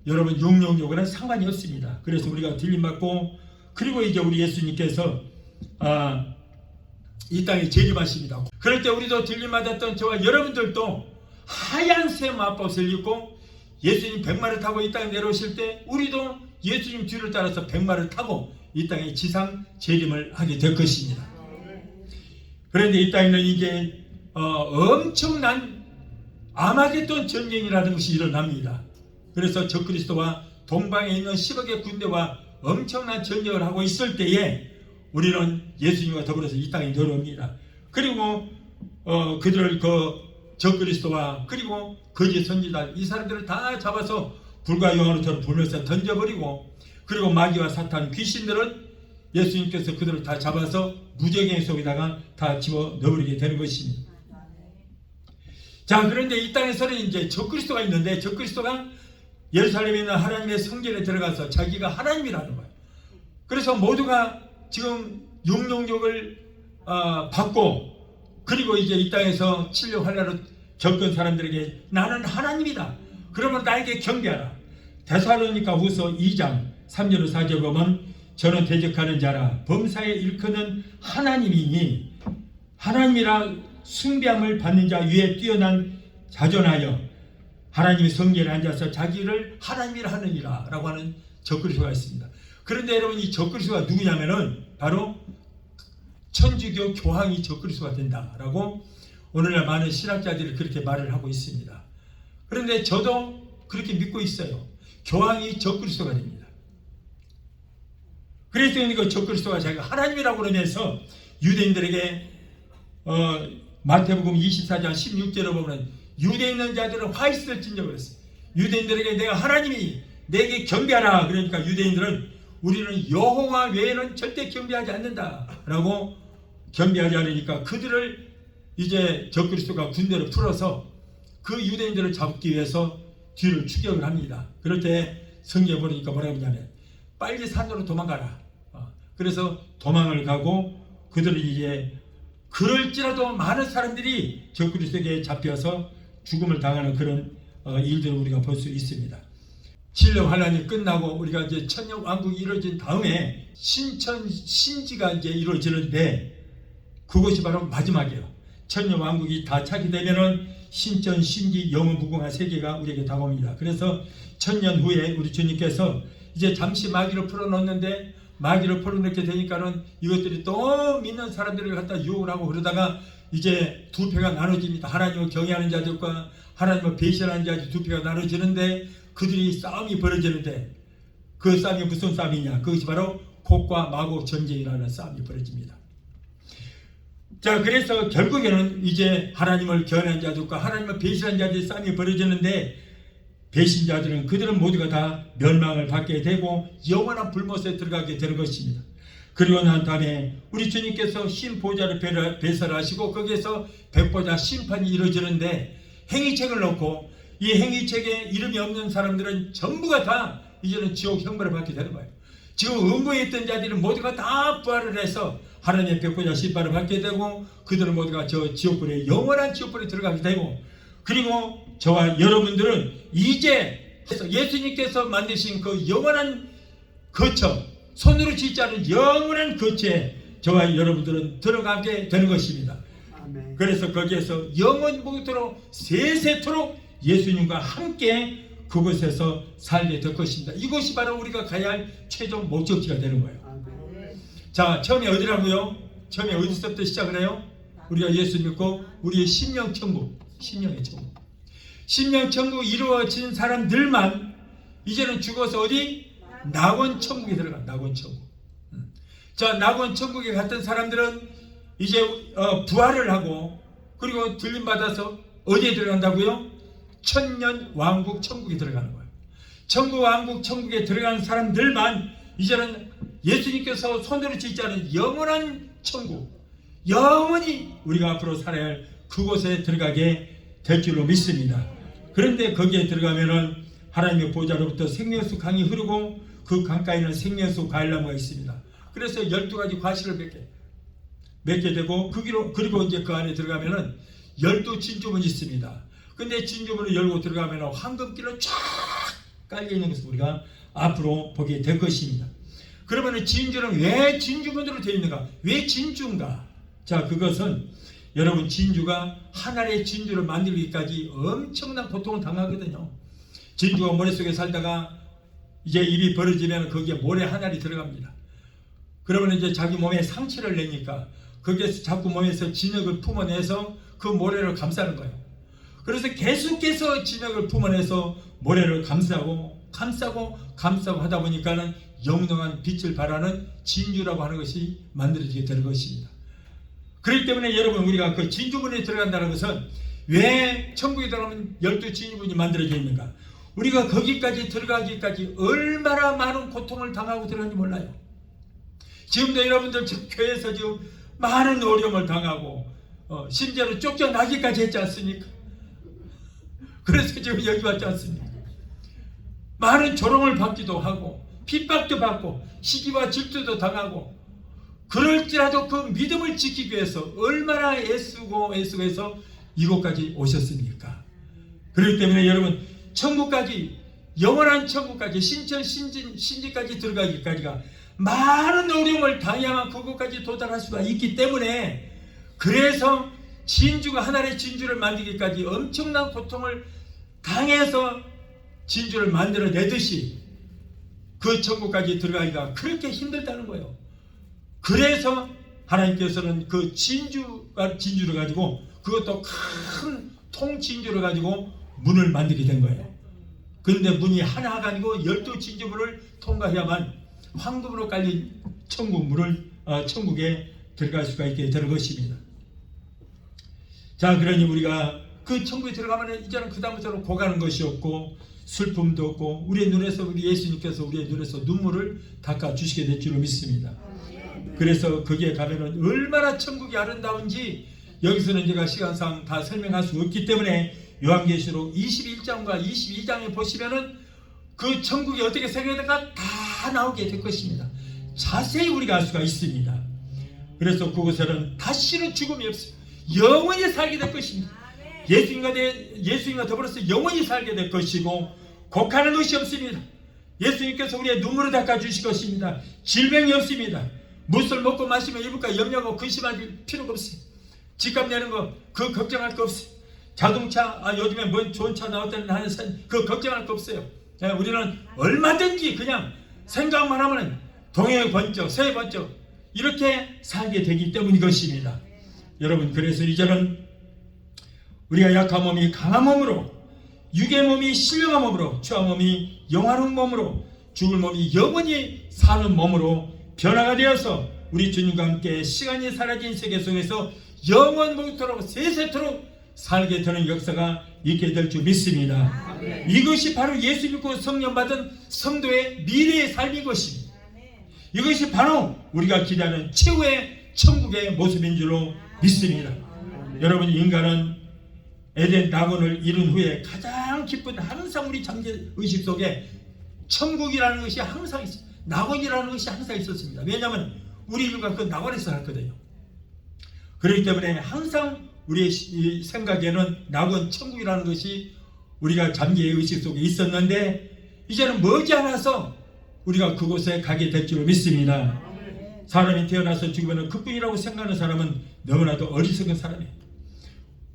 여러분 666은 상관이 없습니다. 그래서 우리가 들림받고 그리고 이제 우리 예수님께서 이 땅에 재림하십니다. 그럴 때 우리도 들림받았던 저와 여러분들도 하얀 새 마법을 입고 예수님 백마를 타고 이 땅에 내려오실 때 우리도 예수님 뒤를 따라서 백마를 타고 이 땅에 지상 재림을 하게 될 것입니다. 그런데 이 땅에는 이제 엄청난 아마겟돈 전쟁이라는 것이 일어납니다. 그래서 적그리스도와 동방에 있는 10억의 군대와 엄청난 전쟁을 하고 있을 때에 우리는 예수님과 더불어서 이 땅에 내려옵니다. 그리고 그들을 그 적그리스도와 그리고 거짓 선지자 이 사람들을 다 잡아서 불과 영화로처럼 불면서 던져버리고 그리고 마귀와 사탄 귀신들은 예수님께서 그들을 다 잡아서 무저갱이 속에다가 다 집어 넣어버리게 되는 것입니다. 자, 그런데 이 땅에서는 이제 적그리스도가 있는데, 적그리스도가 예루살렘에 있는 하나님의 성전에 들어가서 자기가 하나님이라는 거예요. 그래서 모두가 지금 용용욕을 받고, 그리고 이제 이 땅에서 진료 환난을 겪은 사람들에게 나는 하나님이다, 그러면 나에게 경배하라. 데살로니가 후서 2장 3절 4절 보면 저는 대적하는 자라 범사에 일컫는 하나님이니 하나님이라 숭배함을 받는 자 위에 뛰어난 자존하여 하나님의 성전에 앉아서 자기를 하나님이라 하느니라 라고 하는 적그리스도가 있습니다. 그런데 여러분, 이 적그리스도가 누구냐면은 바로 천주교 교황이 적그리스도가 된다라고 오늘날 많은 신학자들이 그렇게 말을 하고 있습니다. 그런데 저도 그렇게 믿고 있어요. 교황이 적그리스도가 됩니다. 그래서 그 적그리스도가 자기가 하나님이라고 그러면서 유대인들에게 마태복음 24장 16절에 보면 유대에 있는 자들은 화 있을진저 그랬어요. 유대인들에게 내가 하나님이 내게 경배하라. 그러니까 유대인들은 우리는 여호와 외에는 절대 경배하지 않는다라고 경배하지 않으니까 그들을 이제 적그리스도가 군대를 풀어서 그 유대인들을 잡기 위해서 뒤를 추격을 합니다. 그럴 때 성경에 보니까 뭐라고 하냐면 빨리 산으로 도망가라. 그래서 도망을 가고 그들이 이제 그럴지라도 많은 사람들이 적그리스도에게 잡혀서 죽음을 당하는 그런 일들을 우리가 볼 수 있습니다. 진료 환란이 끝나고 우리가 이제 천년 왕국이 이루어진 다음에 신지가 이제 이루어지는데 그것이 바로 마지막이에요. 천년 왕국이 다 차게 되면은 신천, 신지, 영원 무궁한 세계가 우리에게 다가옵니다. 그래서 천년 후에 우리 주님께서 이제 잠시 마귀를 풀어놓는데 마귀를 풀어놓게 되니까는 이것들이 또 믿는 사람들을 갖다 유혹을 하고 그러다가 이제 두 패가 나눠집니다. 하나님을 경외하는 자들과 하나님을 배신하는 자들 두 패가 나눠지는데 그들이 싸움이 벌어지는데 그 싸움이 무슨 싸움이냐? 그것이 바로 곡과 마곡 전쟁이라는 싸움이 벌어집니다. 자, 그래서 결국에는 이제 하나님을 경외하는 자들과 하나님을 배신하는 자들의 싸움이 벌어지는데 배신자들은 그들은 모두가 다 멸망을 받게 되고 영원한 불못에 들어가게 되는 것입니다. 그리고 난 다음에 우리 주님께서 신보좌를 배설하시고 거기에서 백보자 심판이 이루어지는데 행위책을 놓고 이 행위책에 이름이 없는 사람들은 전부가 다 이제는 지옥 형벌을 받게 되는 거예요. 지금 음부에 있던 자들은 모두가 다 부활을 해서 하나님의 백보자 심판을 받게 되고 그들은 모두가 저 지옥불에 영원한 지옥불에 들어가게 되고 그리고 저와 여러분들은 이제 예수님께서 만드신 그 영원한 거처, 손으로 짓지 않은 영원한 거처에 저와 여러분들은 들어가게 되는 것입니다. 아멘. 그래서 거기에서 영원토록 세세토록 예수님과 함께 그곳에서 살게 될 것입니다. 이것이 바로 우리가 가야 할 최종 목적지가 되는 거예요. 아멘. 자, 처음에 어디라고요? 처음에 어디서부터 시작을 해요? 우리가 예수 믿고 우리의 심령천국, 심령의 천국, 심령천국 이루어진 사람들만 이제는 죽어서 어디? 낙원천국에 들어가. 낙원천국. 자, 낙원천국에 갔던 사람들은 이제 부활을 하고 그리고 들림받아서 어디에 들어간다고요? 천년 왕국 천국에 들어가는 거예요. 천국 왕국 천국에 들어가는 사람들만 이제는 예수님께서 손으로 짓지 않은 영원한 천국, 영원히 우리가 앞으로 살아야 할 그곳에 들어가게 될 줄로 믿습니다. 그런데 거기에 들어가면은 하나님의 보좌로부터 생명수 강이 흐르고 그 강가에는 생명수 과일나무가 있습니다. 그래서 12가지 과실을 맺게 되고 그리고 이제 그 안에 들어가면은 12진주문이 있습니다. 근데 진주문을 열고 들어가면 황금길로 쫙 깔려있는 것을 우리가 앞으로 보게 될 것입니다. 그러면 진주는 왜 진주문으로 되어 있는가? 왜 진주인가? 자, 그것은 여러분 진주가 하나의 진주를 만들기까지 엄청난 고통을 당하거든요. 진주가 모래속에 살다가 이제 입이 벌어지면 거기에 모래 한 알이 들어갑니다. 그러면 이제 자기 몸에 상처를 내니까 거기에서 자꾸 몸에서 진흙을 품어내서 그 모래를 감싸는 거예요. 그래서 계속해서 진흙을 품어내서 모래를 감싸고 하다 보니까는 영롱한 빛을 발하는 진주라고 하는 것이 만들어지게 되는 것입니다. 그렇기 때문에 여러분 우리가 그 진주문에 들어간다는 것은 왜 천국에 들어가면 12진주문이 만들어져 있는가? 우리가 거기까지 들어가기까지 얼마나 많은 고통을 당하고 들어가는지 몰라요. 지금도 여러분들 교회에서 지금 많은 어려움을 당하고 심지어는 쫓겨나기까지 했지 않습니까? 그래서 지금 여기 왔지 않습니까? 많은 조롱을 받기도 하고 핍박도 받고 시기와 질투도 당하고 그럴지라도 그 믿음을 지키기 위해서 얼마나 애쓰고 해서 이곳까지 오셨습니까? 그렇기 때문에 여러분 천국까지 영원한 천국까지 신천 신지까지 들어가기까지가 많은 어려움을 당해야만 그곳까지 도달할 수가 있기 때문에 그래서 진주가 하나의 진주를 만들기까지 엄청난 고통을 당해서 진주를 만들어내듯이 그 천국까지 들어가기가 그렇게 힘들다는 거예요. 그래서 하나님께서는 그 진주를 가지고 그것도 큰 통진주를 가지고 문을 만들게 된 거예요. 그런데 문이 하나가 아니고 12진주문을 통과해야만 황금으로 깔린 천국에 들어갈 수가 있게 되는 것입니다. 자, 그러니 우리가 그 천국에 들어가면 이제는 그 다음부터는 고가는 것이 없고 슬픔도 없고 우리 예수님께서 우리의 눈에서 눈물을 닦아 주시게 될 줄로 믿습니다. 그래서 거기에 가면은 얼마나 천국이 아름다운지 여기서는 제가 시간상 다 설명할 수 없기 때문에 요한계시록 21장과 22장에 보시면은 그 천국이 어떻게 생겨날까 다 나오게 될 것입니다. 자세히 우리가 알 수가 있습니다. 그래서 그곳에는 다시는 죽음이 없어요. 영원히 살게 될 것입니다. 예수님과 더불어서 영원히 살게 될 것이고 곡하는 것이 없습니다. 예수님께서 우리의 눈물을 닦아 주실 것입니다. 질병이 없습니다. 무엇을 먹고 마시면 입을까 염려하고 근심할 필요가 없어요. 집값 내는 거 그 걱정할 거 없어요. 자동차 요즘에 뭔 좋은 차 나왔다는 하는 그 걱정할 거 없어요. 우리는 얼마든지 그냥 생각만 하면 동해 번쩍 서해 번쩍 이렇게 살게 되기 때문인 것입니다. 여러분 그래서 이제는 우리가 약한 몸이 강한 몸으로 육의 몸이 신령한 몸으로 추한 몸이 영화로운 몸으로 죽을 몸이 영원히 사는 몸으로 변화가 되어서 우리 주님과 함께 시간이 사라진 세계 속에서 영원토록 세세토록 살게 되는 역사가 있게 될 줄 믿습니다. 아멘. 이것이 바로 예수 믿고 성령 받은 성도의 미래의 삶인 것입니다. 아멘. 이것이 바로 우리가 기대하는 최후의 천국의 모습인 줄로 믿습니다. 아멘. 여러분 인간은 에덴 낙원을 이룬 후에 가장 기쁜 항상 우리 잠재의식 속에 천국이라는 것이 항상 있어요. 낙원이라는 것이 항상 있었습니다. 왜냐하면 우리 인류가 그 낙원에서 살거든요. 그렇기 때문에 항상 우리의 생각에는 낙원 천국이라는 것이 우리가 잠재의식 속에 있었는데 이제는 머지않아서 우리가 그곳에 가게 될 줄 믿습니다. 사람이 태어나서 죽으면 그뿐이라고 생각하는 사람은 너무나도 어리석은 사람이에요.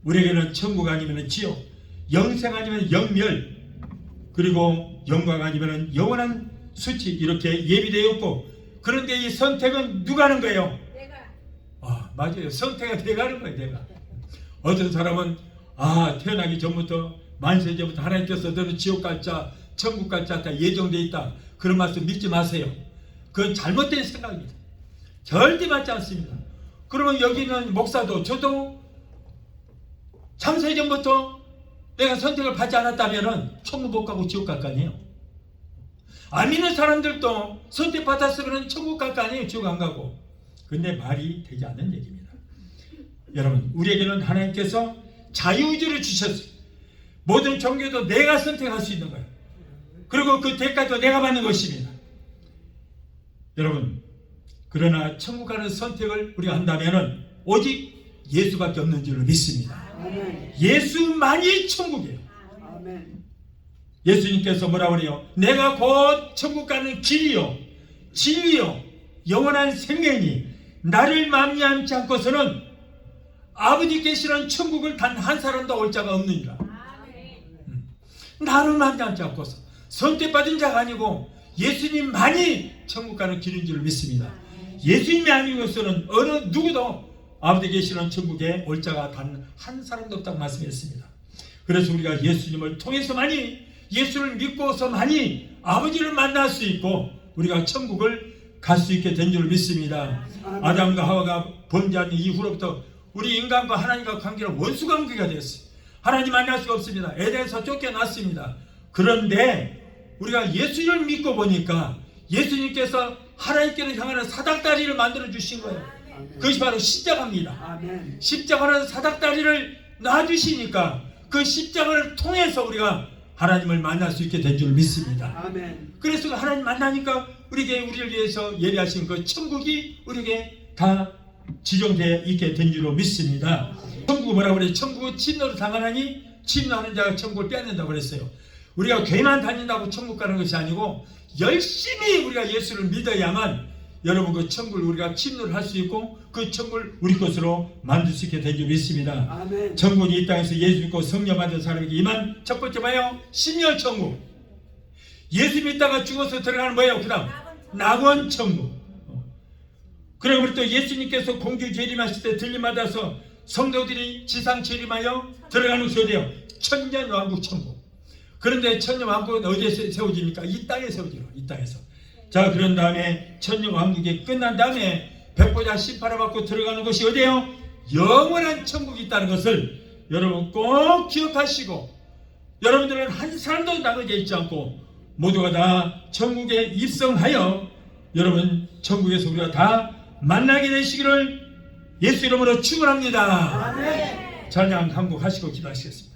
우리에게는 천국 아니면 지옥, 영생 아니면 영멸, 그리고 영광 아니면 영원한 수치 이렇게 예비되어 있고 그런데 이 선택은 누가 하는 거예요? 내가. 맞아요. 선택은 내가 하는 거예요. 내가. 어떤 사람은 태어나기 전부터 만세 전부터 하나님께서 너는 지옥 갈자 천국 갈자 다 예정되어 있다. 그런 말씀 믿지 마세요. 그건 잘못된 생각입니다. 절대 맞지 않습니다. 그러면 여기는 목사도 저도 참세 전부터 내가 선택을 받지 않았다면 천국 못 가고 지옥 갈 거 아니에요. 안 믿는 사람들도 선택받았으면 천국 갈 거 아니에요. 지옥 안 가고. 근데 말이 되지 않는 얘기입니다. 여러분 우리에게는 하나님께서 자유의지를 주셨어요. 모든 종교도 내가 선택할 수 있는 거예요. 그리고 그 대가도 내가 받는 것입니다. 여러분 그러나 천국 가는 선택을 우리가 한다면 오직 예수밖에 없는 줄로 믿습니다. 아멘. 예수만이 천국이에요. 아멘. 예수님께서 뭐라고 그래요? 내가 곧 천국 가는 길이요 진리요 영원한 생명이니 나를 만미하지 않고서는 아버지 계시는 천국을 단 한 사람도 올 자가 없느니라. 나를 만미하지 않고서 선택받은 자가 아니고 예수님만이 천국 가는 길인 줄 믿습니다. 예수님이 아니고서는 어느 누구도 아버지 계시는 천국에 올 자가 단 한 사람도 없다고 말씀했습니다. 그래서 우리가 예수님을 통해서만이 예수를 믿고서만이 아버지를 만날 수 있고 우리가 천국을 갈 수 있게 된 줄 믿습니다. 아담과 하와가 범죄한 이후로부터 우리 인간과 하나님과 관계는 원수 관계가 되었어요. 하나님 만날 수가 없습니다. 에덴에서 쫓겨났습니다. 그런데 우리가 예수님을 믿고 보니까 예수님께서 하나님께로 향하는 사닥다리를 만들어 주신 거예요. 아멘. 그것이 바로 십자가입니다. 아멘. 십자가라는 사닥다리를 놔주시니까 그 십자가를 통해서 우리가 하나님을 만날 수 있게 된 줄 믿습니다. 아멘. 그래서 하나님 만나니까 우리를 위해서 예비하신 그 천국이 우리에게 다 지정되어 있게 된 줄로 믿습니다. 천국은 뭐라고 그래요? 천국은 진노로 당하나니 진노하는 자가 천국을 빼앗는다고 그랬어요. 우리가 교회만 다닌다고 천국 가는 것이 아니고 열심히 우리가 예수를 믿어야만 여러분 그 천국을 우리가 침노를 할 수 있고 그 천국을 우리 것으로 만들 수 있게 된 줄 믿습니다. 아멘. 천국이 이 땅에서 예수 믿고 성령 받은 사람에게 임한 첫 번째 뭐예요? 심령 천국. 예수 믿다가 죽어서 들어가는 뭐예요? 그 다음 낙원 천국. 그리고 또 예수님께서 공주 재림하실 때 들림받아서 성도들이 지상 재림하여 들어가는 것이 어디예요? 천년왕국 천국. 그런데 천년왕국은 어디에 세워집니까? 이 땅에 세워져요. 이 땅에서. 자, 그런 다음에 천년왕국이 끝난 다음에 백보자 심판을 받고 들어가는 것이 어디예요? 영원한 천국이 있다는 것을 여러분 꼭 기억하시고, 여러분들은 한 사람도 나눠져 있지 않고 모두가 다 천국에 입성하여 여러분 천국에서 우리가 다 만나게 되시기를 예수 이름으로 축원합니다. 아멘. 찬양 한 곡 하시고 기도하시겠습니다.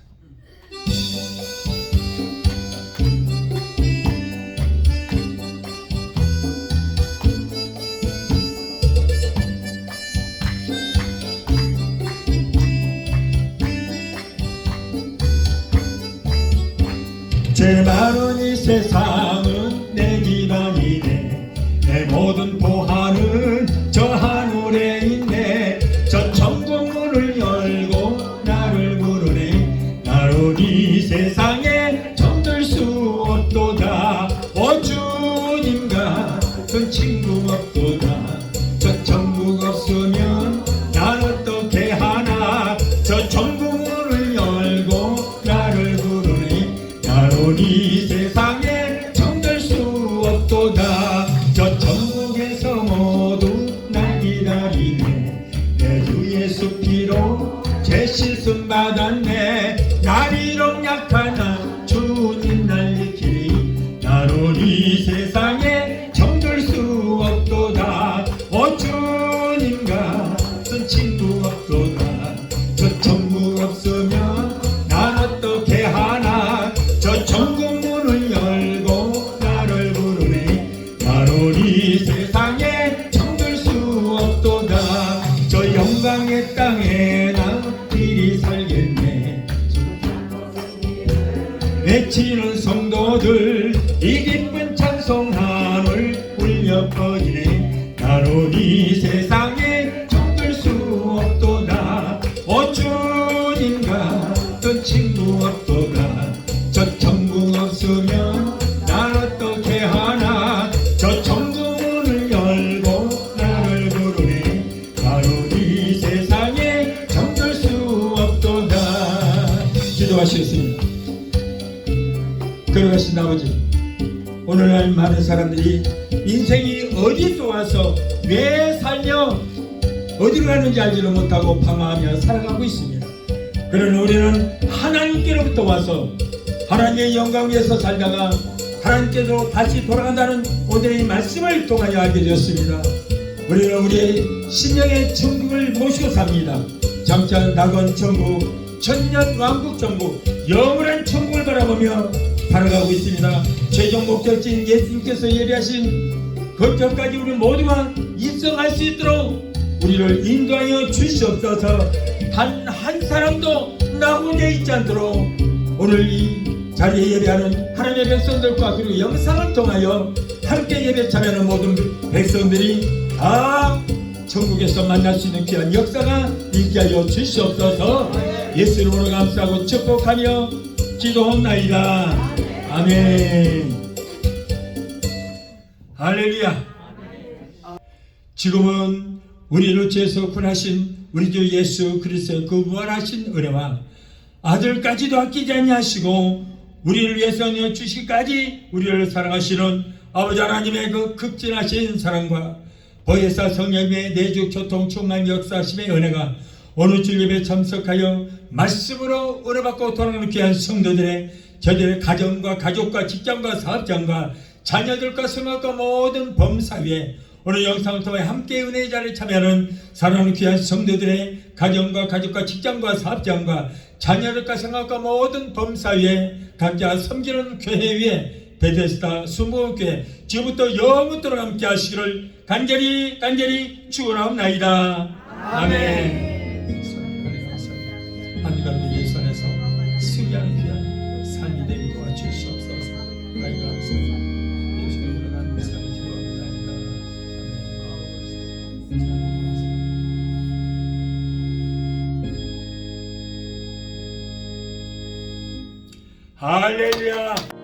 제 많은 이 세상은 내 기반이네. 내 모든 보화는 저 하늘에 있네. 저 천국 문을 열고 나를 부르네. 나로 이 세상에 정들 수 없도다. 오 주님 같은 친구 없도다. 저 천국 없으면 난 어떻게 하나. 저 천국 문을 열고 나를 부르네. 나로 이 세상에 정들 수 없도다. 저 천국에서 모두 날 기다리네. 내 주 예수 피로 제 실순 받았네. 날 이런 약하나 주님 날 지키리. 나로 이 세상에 정들 수 없도다. 오 주님 같은 친구 없도다. 저 천국 없으면 난 어떻게 하나. 저 천국 문을 열고 나를 부르네. 나로 이 세상에 정들 수 없도다. 저 영광의 땅에 나 이리 살겠네. 외치는 성도들 이 기쁜 찬송함을 울려 퍼지네. 나로 이 세상에 정들 수 없도다. 오 주님 같은 친구 없도다. 저 천국 없으면 난 어떻게 하나. 저 천국 문을 열고 나를 부르네. 나로 이 세상에 정들 수 없도다. 기도하시겠습니다. 걸어가신 아버지, 오늘날 많은 사람들이 인생이 어디서 와서 왜 살며 어디로 가는지 알지를 못하고 방황하며 살아가고 있습니다. 그러나 우리는 하나님께로부터 와서 하나님의 영광 위에서 살다가 하나님께서 다시 돌아간다는 오늘의 말씀을 통하여 알게 되었습니다. 우리는 우리의 심령의 천국을 모시고 삽니다. 장차 낙원 천국, 천년 왕국 천국, 영원한 천국을 바라보며 살아가고 있습니다. 최종 목적지인 예수님께서 예비하신 그때까지 우리 모두가 입성할 수 있도록 우리를 인도하여 주시옵소서. 단 한 사람도 나 혼자 있지 않도록 오늘 이 자리에 예배하는 하나님의 백성들과 그리고 영상을 통하여 함께 예배 참여하는 모든 백성들이 다 천국에서 만날 수 있는 귀한 역사가 있게 하여 주시옵소서. 예수 이름으로 감사하고 축복하며 기도합나이다. 아멘. 할렐루야. 지금은 우리를 죄에서 구원하신 우리 주 예수 그리스도의 그 무한하신 은혜와 아들까지도 아끼지 아니하시고 우리를 위해서 내주시기까지 우리를 사랑하시는 아버지 하나님의 그 극진하신 사랑과 보혜사 성령의 내주 교통 충만 역사하심의 은혜가 오늘 주 예배에 참석하여 말씀으로 은혜받고 돌아가는 귀한 성도들의 저들의 가정과 가족과 직장과 사업장과 자녀들과 생활과 모든 범사위에 오늘 영상을 통해 함께 은혜의 자리에 참여하는 사랑하는 귀한 성도들의 가정과 가족과 직장과 사업장과 자녀들과 생활과 모든 범사위에 각자 섬기는 교회 위에 베데스다 순복음교회 지금부터 영원토록 함께 하시기를 간절히 축원하옵나이다. 아멘. 하나님 예수 안에서 승리하는 귀한 삶이 되게 도와주시옵소서. 아이가 예수의 올라가는 삶이 기도합니다. 아멘. 할렐루야.